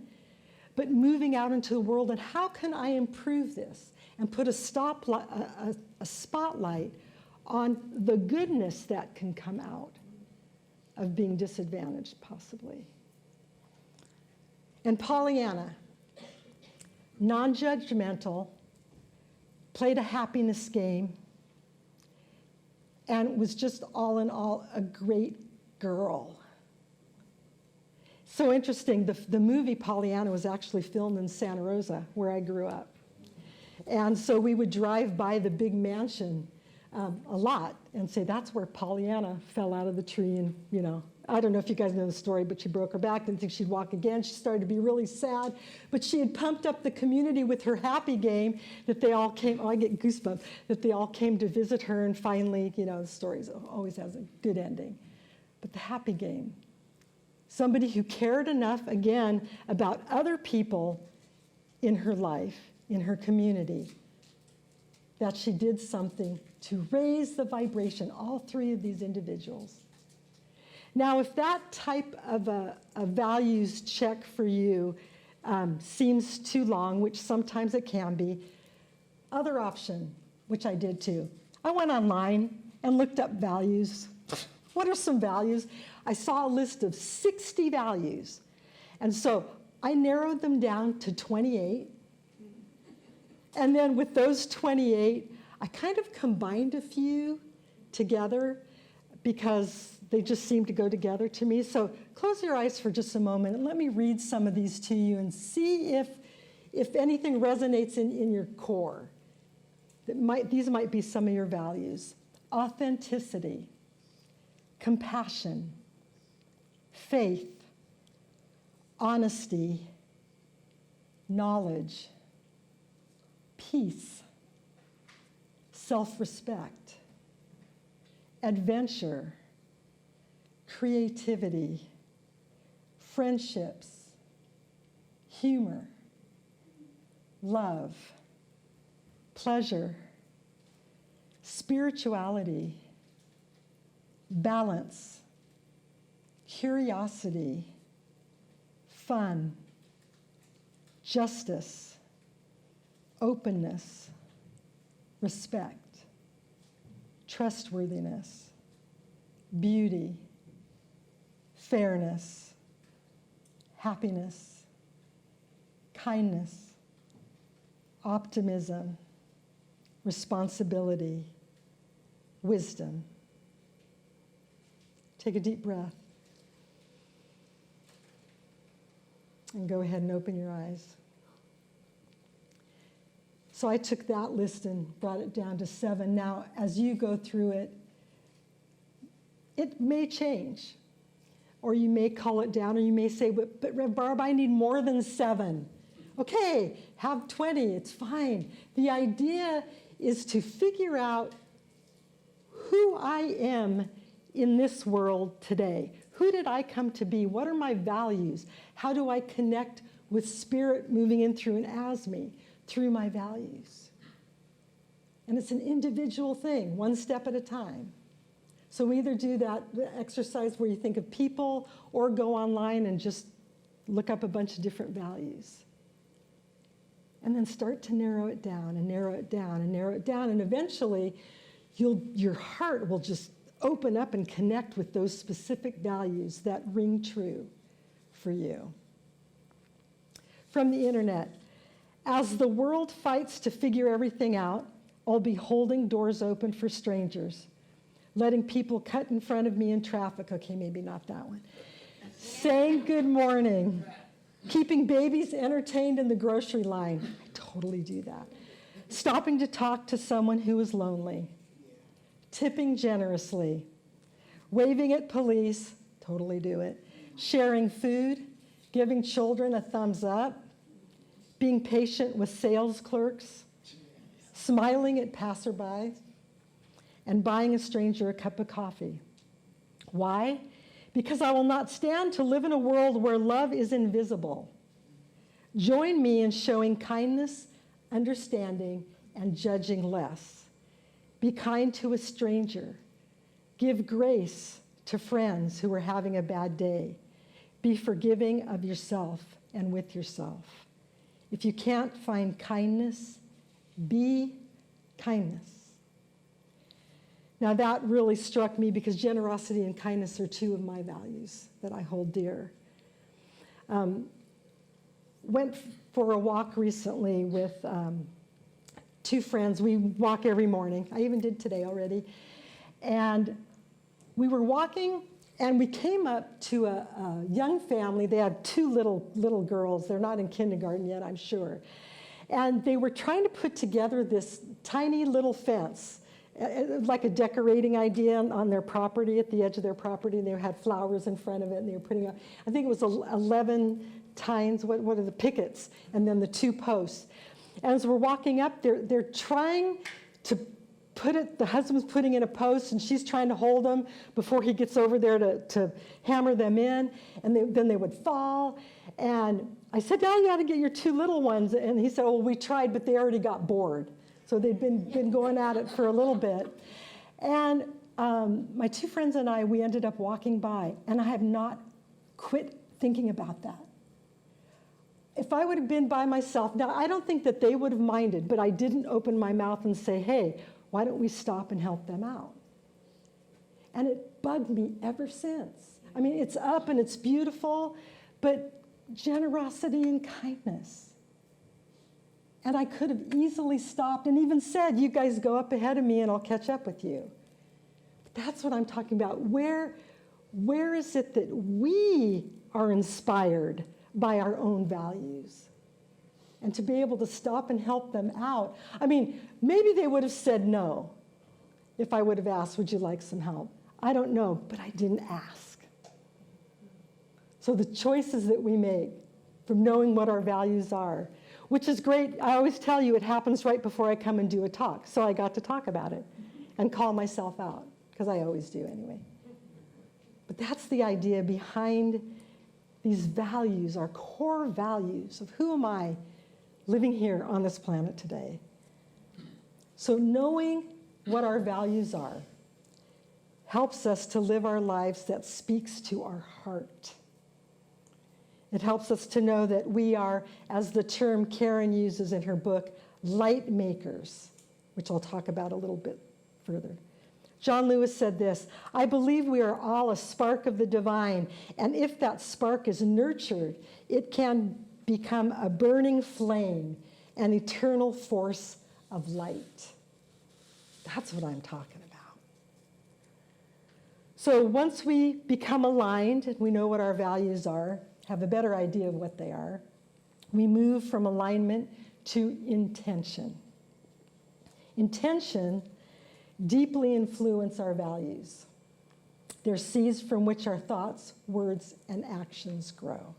but moving out into the world and how can I improve this and put a spotlight on the goodness that can come out of being disadvantaged, possibly. And Pollyanna, non-judgmental, played a happiness game, and was just all in all a great girl. So interesting, the movie Pollyanna was actually filmed in Santa Rosa, where I grew up. And so we would drive by the big mansion a lot and say, that's where Pollyanna fell out of the tree. And, you know, I don't know if you guys know the story, but she broke her back, didn't think she'd walk again. She started to be really sad. But she had pumped up the community with her happy game that they all came, oh, I get goosebumps, that they all came to visit her. And finally, you know, the story always has a good ending. But the happy game. Somebody who cared enough, again, about other people in her life, in her community, that she did something to raise the vibration, all three of these individuals. Now, if that type of a values check for you seems too long, which sometimes it can be, other option, which I did too. I went online and looked up values. What are some values? I saw a list of 60 values. And so I narrowed them down to 28. And then with those 28, I kind of combined a few together because they just seem to go together to me. So close your eyes for just a moment and let me read some of these to you and see if anything resonates in your core. These might be some of your values. Authenticity, compassion, faith, honesty, knowledge, peace, self-respect, adventure, creativity, friendships, humor, love, pleasure, spirituality, balance, curiosity, fun, justice, openness, respect, trustworthiness, beauty, fairness, happiness, kindness, optimism, responsibility, wisdom. Take a deep breath. And go ahead and open your eyes. So I took that list and brought it down to 7. Now, as you go through it, it may change. Or you may call it down, or you may say, but Rev Barb, I need more than 7. Okay, have 20, it's fine. The idea is to figure out who I am in this world today. Who did I come to be? What are my values? How do I connect with Spirit moving in through and as me through my values? And it's an individual thing, one step at a time. So we either do that exercise where you think of people or go online and just look up a bunch of different values. And then start to narrow it down and narrow it down and narrow it down. And eventually, your heart will just open up and connect with those specific values that ring true for you. From the internet, as the world fights to figure everything out, I'll be holding doors open for strangers, letting people cut in front of me in traffic. Okay, maybe not that one. Saying good morning, keeping babies entertained in the grocery line. I totally do that. Stopping to talk to someone who is lonely. Tipping generously, waving at police, totally do it, sharing food, giving children a thumbs up, being patient with sales clerks, smiling at passersby, and buying a stranger a cup of coffee. Why? Because I will not stand to live in a world where love is invisible. Join me in showing kindness, understanding, and judging less. Be kind to a stranger. Give grace to friends who are having a bad day. Be forgiving of yourself and with yourself. If you can't find kindness, be kindness. Now that really struck me because generosity and kindness are 2 of my values that I hold dear. Went for a walk recently with 2 friends. We walk every morning. I even did today already. And we were walking, and we came up to a young family. They have two little girls. They're not in kindergarten yet, I'm sure. And they were trying to put together this tiny little fence, like a decorating idea on their property, at the edge of their property. And they had flowers in front of it, and they were putting up, I think it was 11 tines, what are the pickets, and then the 2 posts. And as we're walking up, they're trying to put it, the husband's putting in a post, and she's trying to hold them before he gets over there to hammer them in, and then they would fall. And I said, "Now you ought to get your 2 little ones." And he said, "Oh, we tried, but they already got bored." So they'd been going at it for a little bit. And my 2 friends and I, we ended up walking by, and I have not quit thinking about that. If I would have been by myself, now I don't think that they would have minded, but I didn't open my mouth and say, "Hey, why don't we stop and help them out?" And it bugged me ever since. I mean, it's up and it's beautiful, but generosity and kindness. And I could have easily stopped and even said, "You guys go up ahead of me and I'll catch up with you." But that's what I'm talking about. Where is it that we are inspired by our own values? And to be able to stop and help them out. I mean, maybe they would have said no if I would have asked, "Would you like some help?" I don't know, but I didn't ask. So the choices that we make from knowing what our values are, which is great. I always tell you it happens right before I come and do a talk. So I got to talk about it and call myself out, because I always do anyway. But that's the idea behind these values, our core values of who am I living here on this planet today. So knowing what our values are helps us to live our lives that speaks to our heart. It helps us to know that we are, as the term Karen uses in her book, light makers, which I'll talk about a little bit further. John Lewis said this, "I believe we are all a spark of the divine, and if that spark is nurtured, it can become a burning flame, an eternal force of light." That's what I'm talking about. So once we become aligned, and we know what our values are, have a better idea of what they are, we move from alignment to intention. Intention deeply influence our values. They're seeds from which our thoughts, words, and actions grow.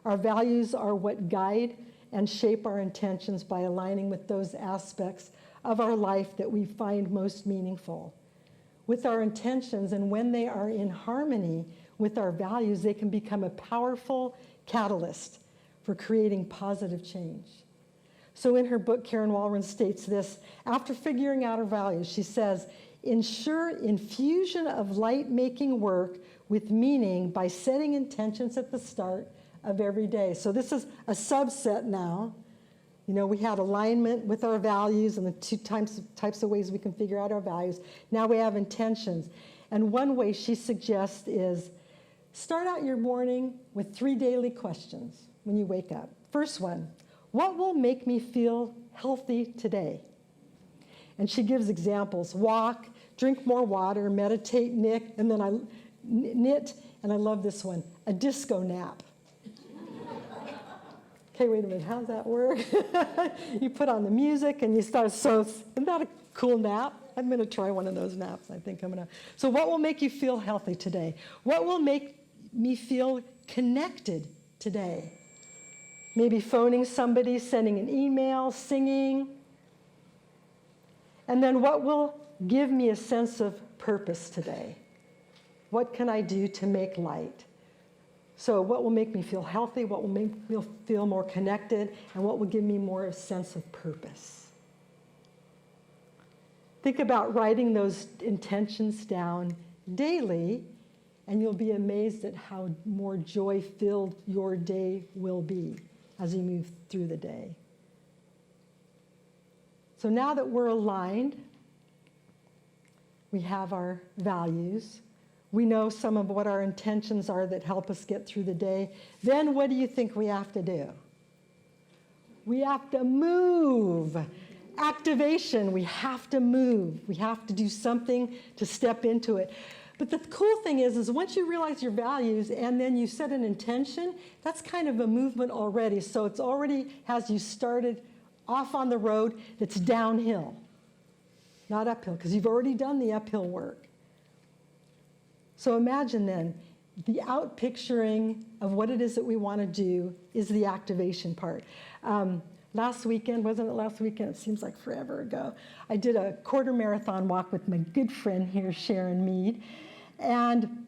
Our values are what guide and shape our intentions by aligning with those aspects of our life that we find most meaningful. With our intentions, and when they are in harmony with our values, they can become a powerful catalyst for creating positive change. So in her book, Karen Walron states this, after figuring out her values, she says, "Ensure infusion of light-making work with meaning by setting intentions at the start of every day." So this is a subset now. You know, we had alignment with our values and the 2 types of ways we can figure out our values. Now we have intentions. And one way she suggests is start out your morning with 3 daily questions when you wake up. First one, what will make me feel healthy today? And she gives examples, walk, drink more water, meditate, knit, and then I love this one, a disco nap. Okay, wait a minute, how's that work? You put on the music and you start, so isn't that a cool nap? I'm going to try one of those naps, I think I'm going to. So what will make you feel healthy today? What will make me feel connected today? Maybe phoning somebody, sending an email, singing. And then what will give me a sense of purpose today? What can I do to make light? So what will make me feel healthy? What will make me feel more connected? And what will give me more a sense of purpose? Think about writing those intentions down daily, and you'll be amazed at how more joy-filled your day will be as you move through the day. So now that we're aligned, we have our values, we know some of what our intentions are that help us get through the day, then what do you think we have to do? We have to move activation. We have to move. We have to do something to step into it. But the cool thing is once you realize your values and then you set an intention, that's kind of a movement already. So it's already has you started off on the road that's downhill, not uphill, because you've already done the uphill work. So imagine then, the out picturing of what it is that we want to do is the activation part. Last weekend, wasn't it last weekend? It seems like forever ago. I did a quarter marathon walk with my good friend here, Sharon Mead. And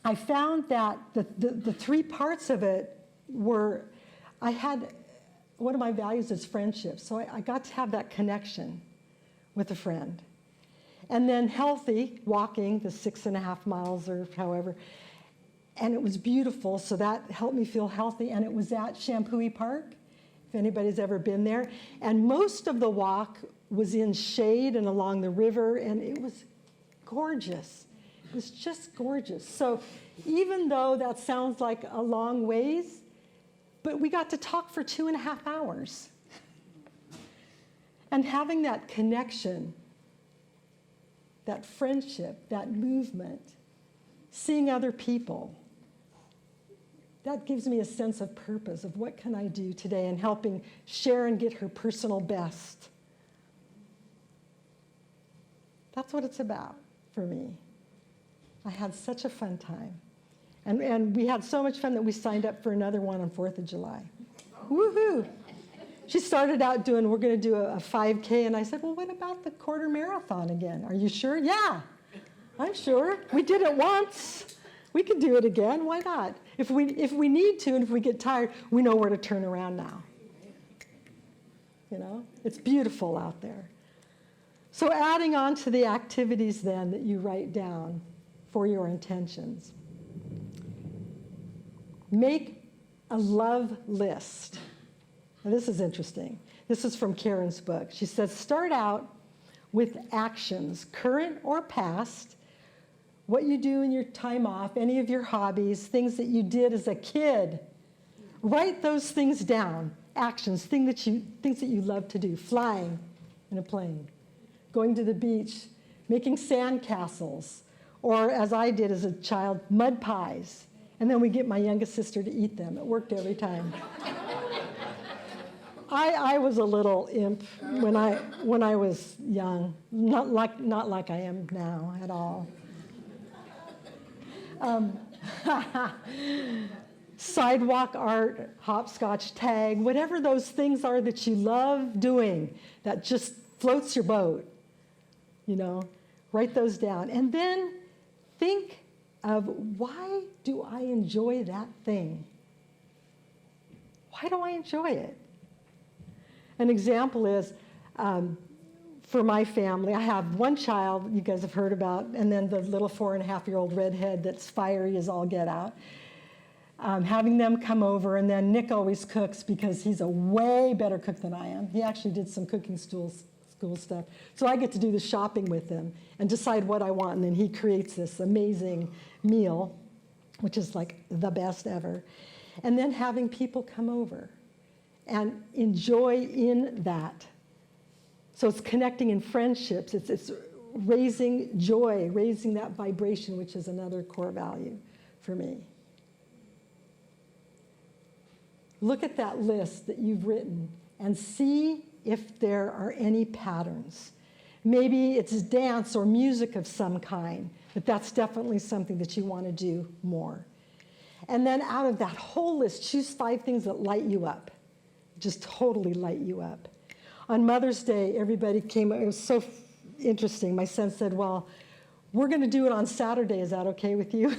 I found that the three parts of it were, one of my values is friendship. So I got to have that connection with a friend. And then healthy, walking the 6.5 miles or however. And it was beautiful, so that helped me feel healthy. And it was at Shampooey Park, if anybody's ever been there. And most of the walk was in shade and along the river, and it was gorgeous. It was just gorgeous. So even though that sounds like a long ways, but we got to talk for 2.5 hours. And having that connection, that friendship, that movement, seeing other people, that gives me a sense of purpose of what can I do today and helping Sharon get her personal best. That's what it's about for me. I had such a fun time. And we had so much fun that we signed up for another one on 4th of July. Woohoo! She started out we're going to do a 5K, and I said, well, what about the quarter marathon again? Are you sure? Yeah, I'm sure. We did it once. We could do it again. Why not? If we need to, and if we get tired, we know where to turn around now. You know, it's beautiful out there. So adding on to the activities then that you write down for your intentions. Make a love list. Now, this is interesting. This is from Karen's book. She says, start out with actions, current or past, what you do in your time off, any of your hobbies, things that you did as a kid. Write those things down, actions, things that you love to do, flying in a plane, going to the beach, making sand castles, or as I did as a child, mud pies. And then we get my youngest sister to eat them. It worked every time. I was a little imp when I was young, not like I am now at all. Sidewalk art, hopscotch tag, whatever those things are that you love doing, that just floats your boat, you know, write those down. And then think of, why do I enjoy that thing? Why do I enjoy it? An example is, for my family, I have one child you guys have heard about, and then the little 4.5-year-old redhead that's fiery as all get out. Having them come over, and then Nick always cooks because he's a way better cook than I am. He actually did some cooking school stuff. So I get to do the shopping with him and decide what I want, and then he creates this amazing meal, which is like the best ever. And then having people come over and enjoy in that. So it's connecting in friendships. It's raising joy, raising that vibration, which is another core value for me. Look at that list that you've written and see if there are any patterns. Maybe it's dance or music of some kind, but that's definitely something that you want to do more. And then out of that whole list, choose 5 things that light you up, just totally light you up. On Mother's Day, everybody came. It was so interesting. My son said, well, we're going to do it on Saturday. Is that okay with you?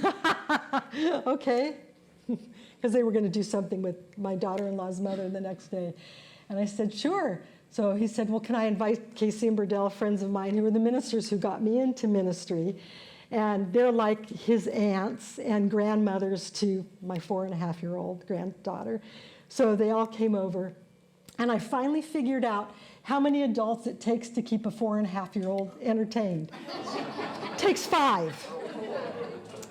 Okay. Because they were going to do something with my daughter-in-law's mother the next day. And I said, sure. So he said, well, can I invite Casey and Burdell, friends of mine who were the ministers who got me into ministry? And they're like his aunts and grandmothers to my 4.5-year-old granddaughter. So they all came over. And I finally figured out how many adults it takes to keep a 4.5-year-old entertained. It takes 5.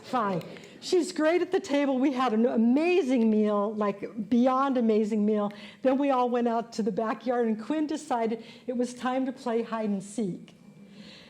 5. She's great at the table. We had an amazing meal, like beyond amazing meal. Then we all went out to the backyard, and Quinn decided it was time to play hide and seek.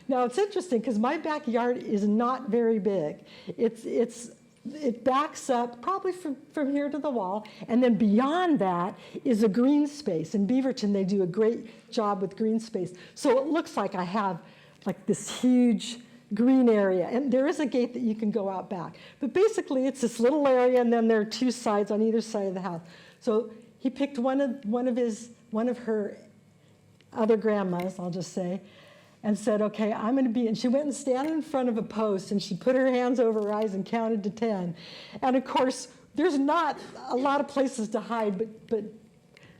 Now, it's interesting because my backyard is not very big. It backs up probably from here to the wall, and then beyond that is a green space. In Beaverton, they do a great job with green space. So it looks like I have like this huge green area, and there is a gate that you can go out back. But basically, it's this little area, and then there are two sides on either side of the house. So he picked one of her other grandmas, I'll just say, and said, okay, I'm going to be, and she went and stand in front of a post, and she put her hands over her eyes and counted to 10. And of course, there's not a lot of places to hide, but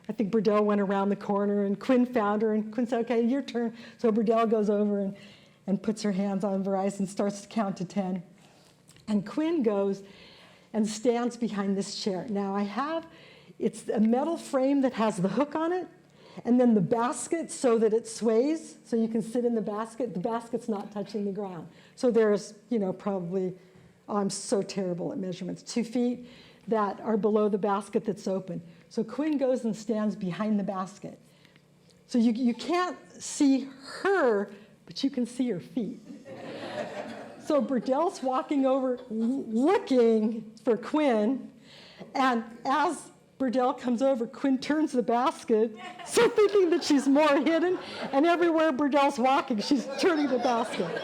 I think Burdell went around the corner, and Quinn found her, and Quinn said, okay, your turn. So Burdell goes over and puts her hands on her eyes and starts to count to 10. And Quinn goes and stands behind this chair. Now it's a metal frame that has the hook on it, and then the basket so that it sways, so you can sit in the basket. The basket's not touching the ground. So there's, probably, I'm so terrible at measurements, 2 feet that are below the basket that's open. So Quinn goes and stands behind the basket. So you can't see her, but you can see her feet. So Burdell's walking over looking for Quinn, and as Burdell comes over, Quinn turns the basket, so thinking that she's more hidden, and everywhere Burdell's walking, she's turning the basket.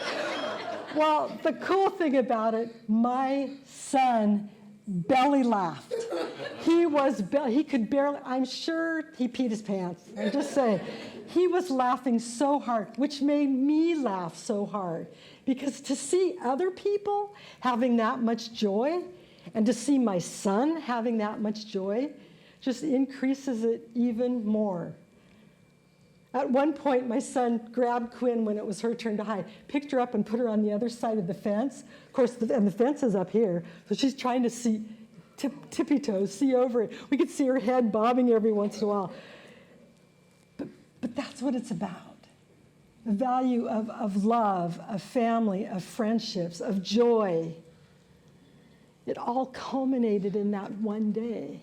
Well, the cool thing about it, my son belly laughed. He could barely, I'm sure he peed his pants, I'm just saying. He was laughing so hard, which made me laugh so hard, because to see other people having that much joy, and to see my son having that much joy just increases it even more. At one point, my son grabbed Quinn when it was her turn to hide, picked her up and put her on the other side of the fence. Of course, and the fence is up here, so she's trying to see, tippy toes, see over it. We could see her head bobbing every once in a while. But that's what it's about. The value of love, of family, of friendships, of joy. It all culminated in that one day.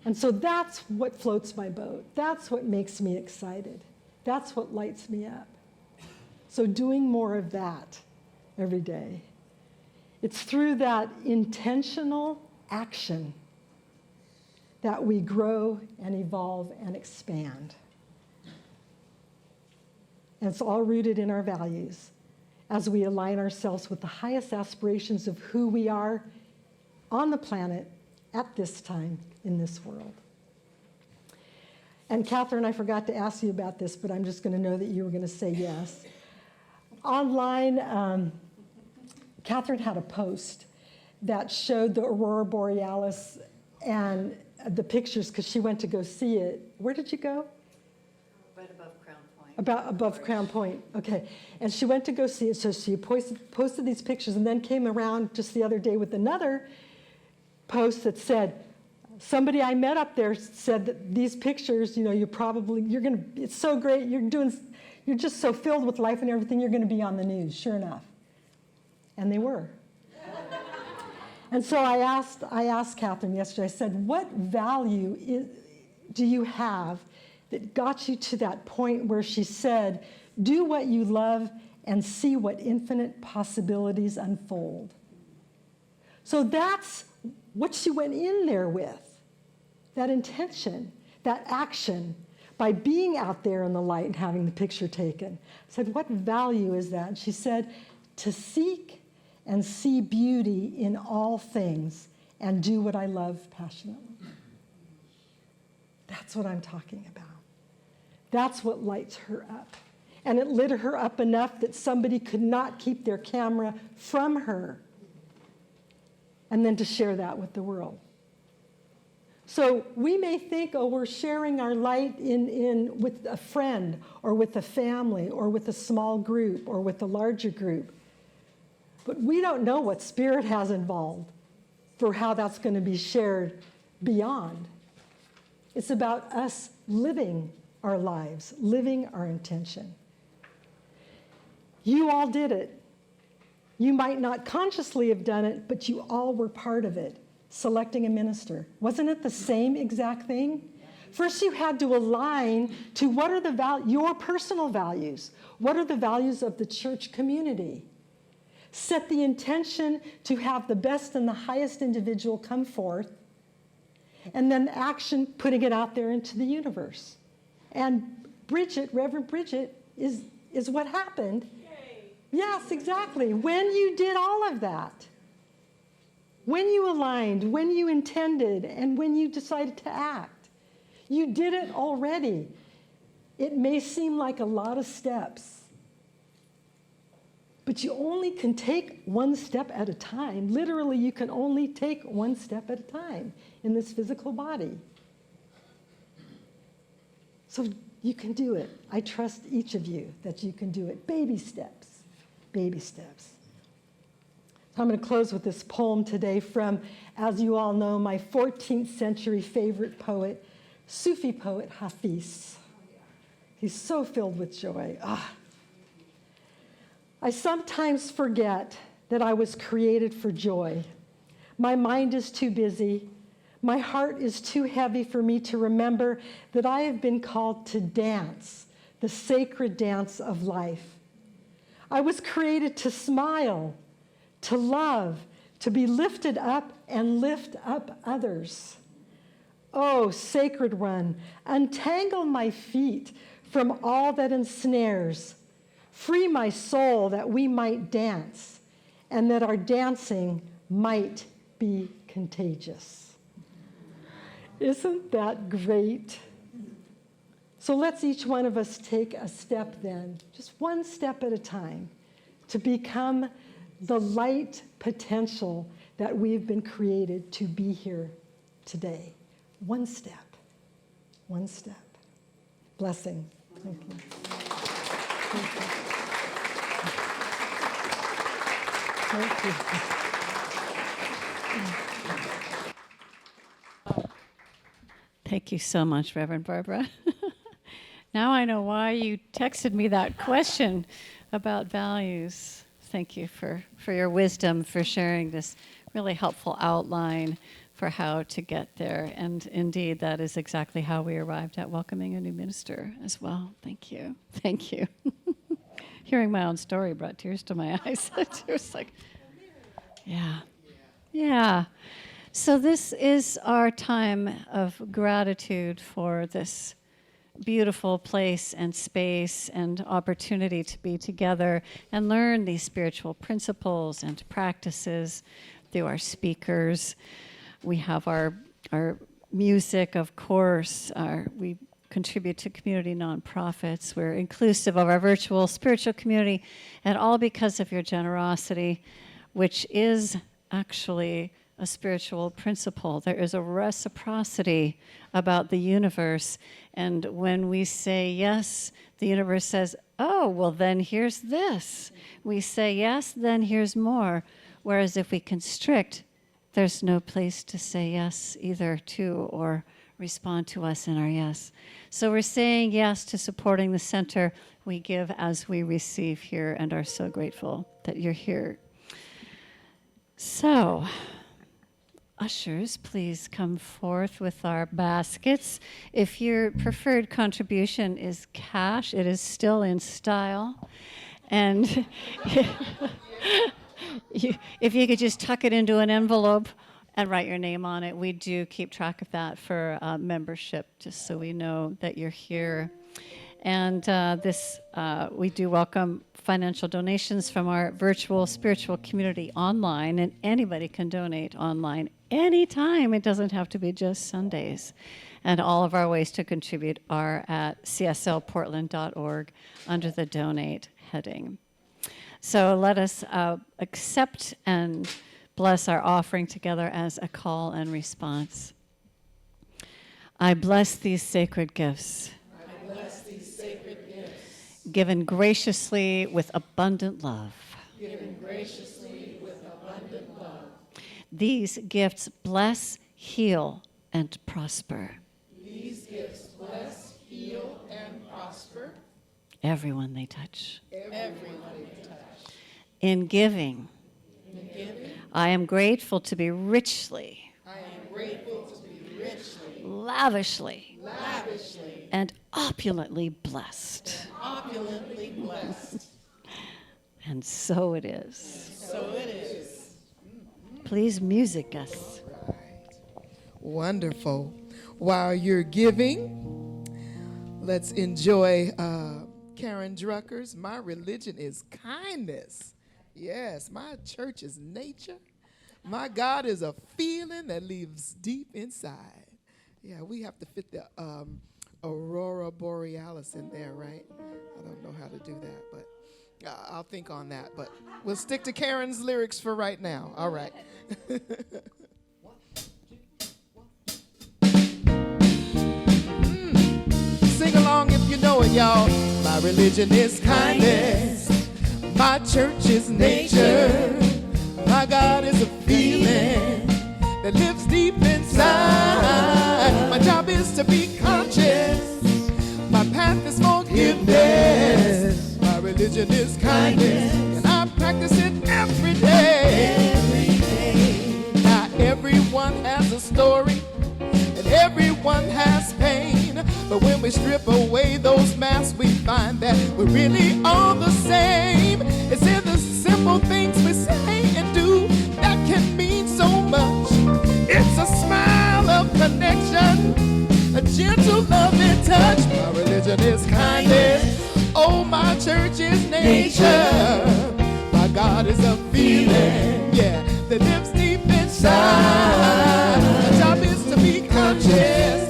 And so that's what floats my boat. That's what makes me excited. That's what lights me up. So doing more of that every day. It's through that intentional action that we grow and evolve and expand. And it's all rooted in our values as we align ourselves with the highest aspirations of who we are on the planet at this time in this world. And Catherine, I forgot to ask you about this, but I'm just going to know that you were going to say yes. Online, Catherine had a post that showed the aurora borealis and the pictures because she went to go see it. Where did you go? Right above Crown Point. Above Crown Point, okay. And she went to go see it, so she posted these pictures and then came around just the other day with another post that said, somebody I met up there said that these pictures, it's so great, you're just so filled with life and everything, you're going to be on the news, sure enough. And they were. And so I asked Catherine yesterday, I said, what value do you have that got you to that point where she said, do what you love and see what infinite possibilities unfold? So that's what she went in there with, that intention, that action, by being out there in the light and having the picture taken. I said, what value is that? And she said, to seek and see beauty in all things and do what I love passionately. That's what I'm talking about. That's what lights her up. And it lit her up enough that somebody could not keep their camera from her, and then to share that with the world. So we may think, we're sharing our light with a friend or with a family or with a small group or with a larger group. But we don't know what Spirit has involved for how that's going to be shared beyond. It's about us living our lives, living our intention. You all did it. You might not consciously have done it, but you all were part of it, selecting a minister. Wasn't it the same exact thing? First, you had to align to what are your personal values. What are the values of the church community? Set the intention to have the best and the highest individual come forth, and then action, putting it out there into the universe. And Bridget, Reverend Bridget, is what happened. Yay. Yes, exactly. When you did all of that, when you aligned, when you intended, and when you decided to act, you did it already. It may seem like a lot of steps, but you only can take one step at a time. Literally, you can only take one step at a time in this physical body. So you can do it. I trust each of you that you can do it. Baby steps, baby steps. I'm going to close with this poem today from, as you all know, my 14th century favorite poet, Sufi poet Hafiz. He's so filled with joy. I sometimes forget that I was created for joy. My mind is too busy. My heart is too heavy for me to remember that I have been called to dance, the sacred dance of life. I was created to smile, to love, to be lifted up and lift up others. Oh, sacred one, untangle my feet from all that ensnares. Free my soul that we might dance, and that our dancing might be contagious. Isn't that great? So let's each one of us take a step then, just one step at a time, to become the light potential that we've been created to be here today. One step, one step. Blessing. Thank you. Thank you. Thank you. Thank you so much, Reverend Barbara. Now I know why you texted me that question about values. Thank you for your wisdom, for sharing this really helpful outline for how to get there. And indeed, that is exactly how we arrived at welcoming a new minister as well. Thank you. Thank you. Hearing my own story brought tears to my eyes. It was like, yeah. Yeah. So this is our time of gratitude for this beautiful place and space and opportunity to be together and learn these spiritual principles and practices through our speakers. We have our music, of course. We contribute to community nonprofits. We're inclusive of our virtual spiritual community, and all because of your generosity, which is actually a spiritual principle. There is a reciprocity about the universe, and when we say yes, the universe says, oh, well then here's this. We say yes, then here's more. Whereas if we constrict, there's no place to say yes either to or respond to us in our yes. So we're saying yes to supporting the center. We give as we receive here and are so grateful that you're here. So, ushers, please come forth with our baskets. If your preferred contribution is cash, it is still in style. And if you could just tuck it into an envelope and write your name on it. We do keep track of that for membership, just so we know that you're here. And we do welcome financial donations from our virtual spiritual community online, and anybody can donate online anytime. It doesn't have to be just Sundays. And all of our ways to contribute are at cslportland.org under the donate heading. So let us accept and bless our offering together as a call and response. I bless these sacred gifts. I bless these sacred gifts. Given graciously with abundant love. Given graciously with abundant love. These gifts bless, heal, and prosper. These gifts bless, heal, and prosper. Everyone they touch. Everyone they touch. In giving, I am grateful to be richly, lavishly, and opulently blessed. And so it is. Please music us. Wonderful. While you're giving, let's enjoy Karen Drucker's My Religion is Kindness. Yes, my church is nature. My God is a feeling that lives deep inside. Yeah, we have to fit the Aurora Borealis in there, right? I don't know how to do that, but I'll think on that. But we'll stick to Karen's lyrics for right now. All right. Sing along if you know it, y'all. My religion is kindness. My church is nature. My God is a feeling that lives deep inside. My job is to be conscious. My path is forgiveness. My religion is kindness, and I practice it every day. Now everyone has a story, and everyone has pain. But when we strip away those masks, we find that we're really all the same. It's in the simple things we say and do that can mean so much. It's a smile of connection, a gentle loving touch. My religion is kindness. Oh, my church is nature. My God is a feeling, yeah, that lives deep inside. My job is to be conscious.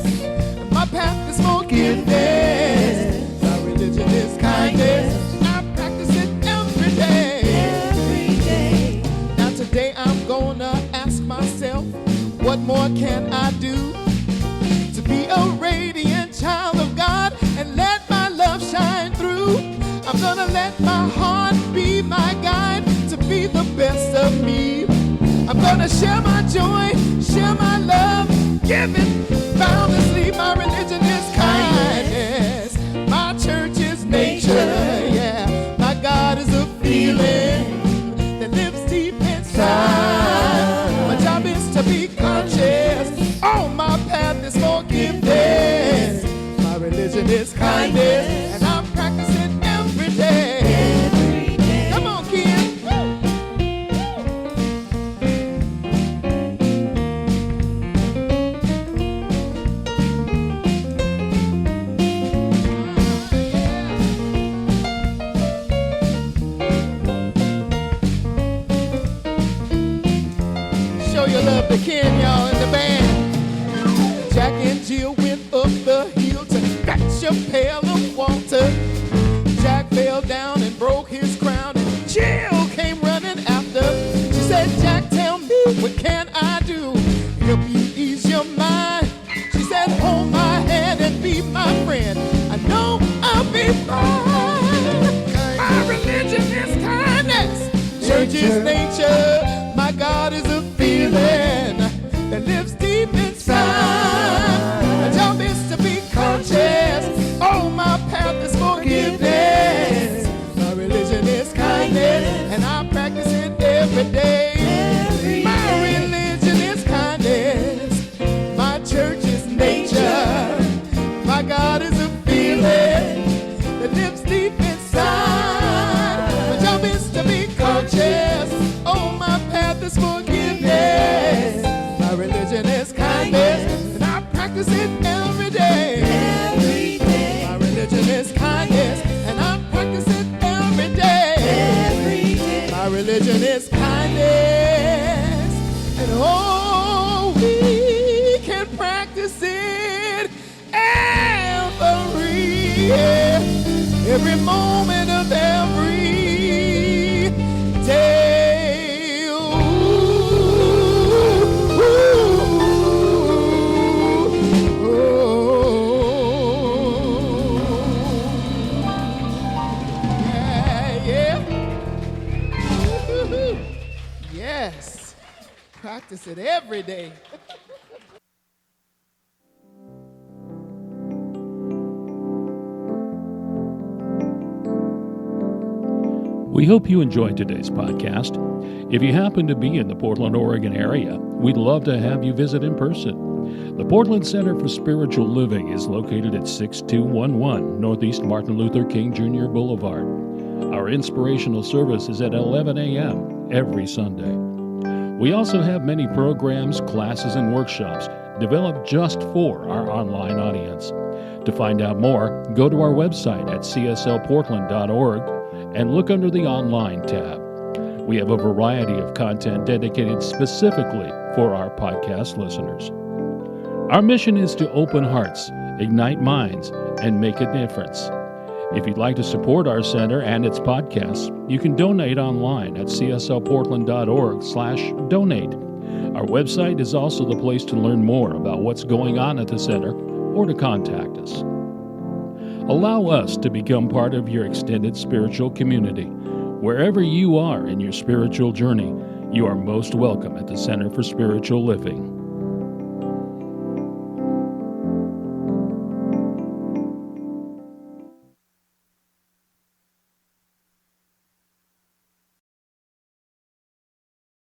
My path is forgiveness. My religion is kindness. I practice it every day. Now today I'm gonna ask myself, what more can I do to be a radiant child of God and let my love shine through? I'm gonna let my heart be my guide to be the best of me. I'm gonna share my joy, share my love, give it boundlessly. My religion is kindness. My church is nature. Yeah, my God is a feeling that lives deep inside. My job is to be conscious. Oh, my path is forgiveness. My religion is kindness, and I practice it every day. Come on, kids. Show your love to Ken, y'all, in the band. Jack and Jill went up the hill to fetch a pail of water. Jack fell down and broke his crown, and Jill came running after. She said, Jack, tell me, what can I do? Help you ease your mind. She said, hold my hand and be my friend. I know I'll be fine. My religion is kindness. Church is nature. My God is a feeling that lives deep inside. My job is to be conscious. Oh, my path is forgiveness. My religion is kindness, and I practice it every day. My religion is kindness. My church is nature. My God is a feeling that lives deep inside. My job is to be conscious. Oh, my path is forgiveness. My religion is kindness, and I practice it every day. My religion is kindness, and I practice it every day. My religion is kindness, and oh, we can practice it every moment of every day. Yes, practice it every day. We hope you enjoyed today's podcast. If you happen to be in the Portland, Oregon area, we'd love to have you visit in person. The Portland Center for Spiritual Living is located at 6211 Northeast Martin Luther King Jr. Boulevard. Our inspirational service is at 11 a.m. every Sunday. We also have many programs, classes, and workshops developed just for our online audience. To find out more, go to our website at cslportland.org and look under the Online tab. We have a variety of content dedicated specifically for our podcast listeners. Our mission is to open hearts, ignite minds, and make a difference. If you'd like to support our center and its podcasts, you can donate online at cslportland.org/donate. Our website is also the place to learn more about what's going on at the center or to contact us. Allow us to become part of your extended spiritual community. Wherever you are in your spiritual journey, you are most welcome at the Center for Spiritual Living.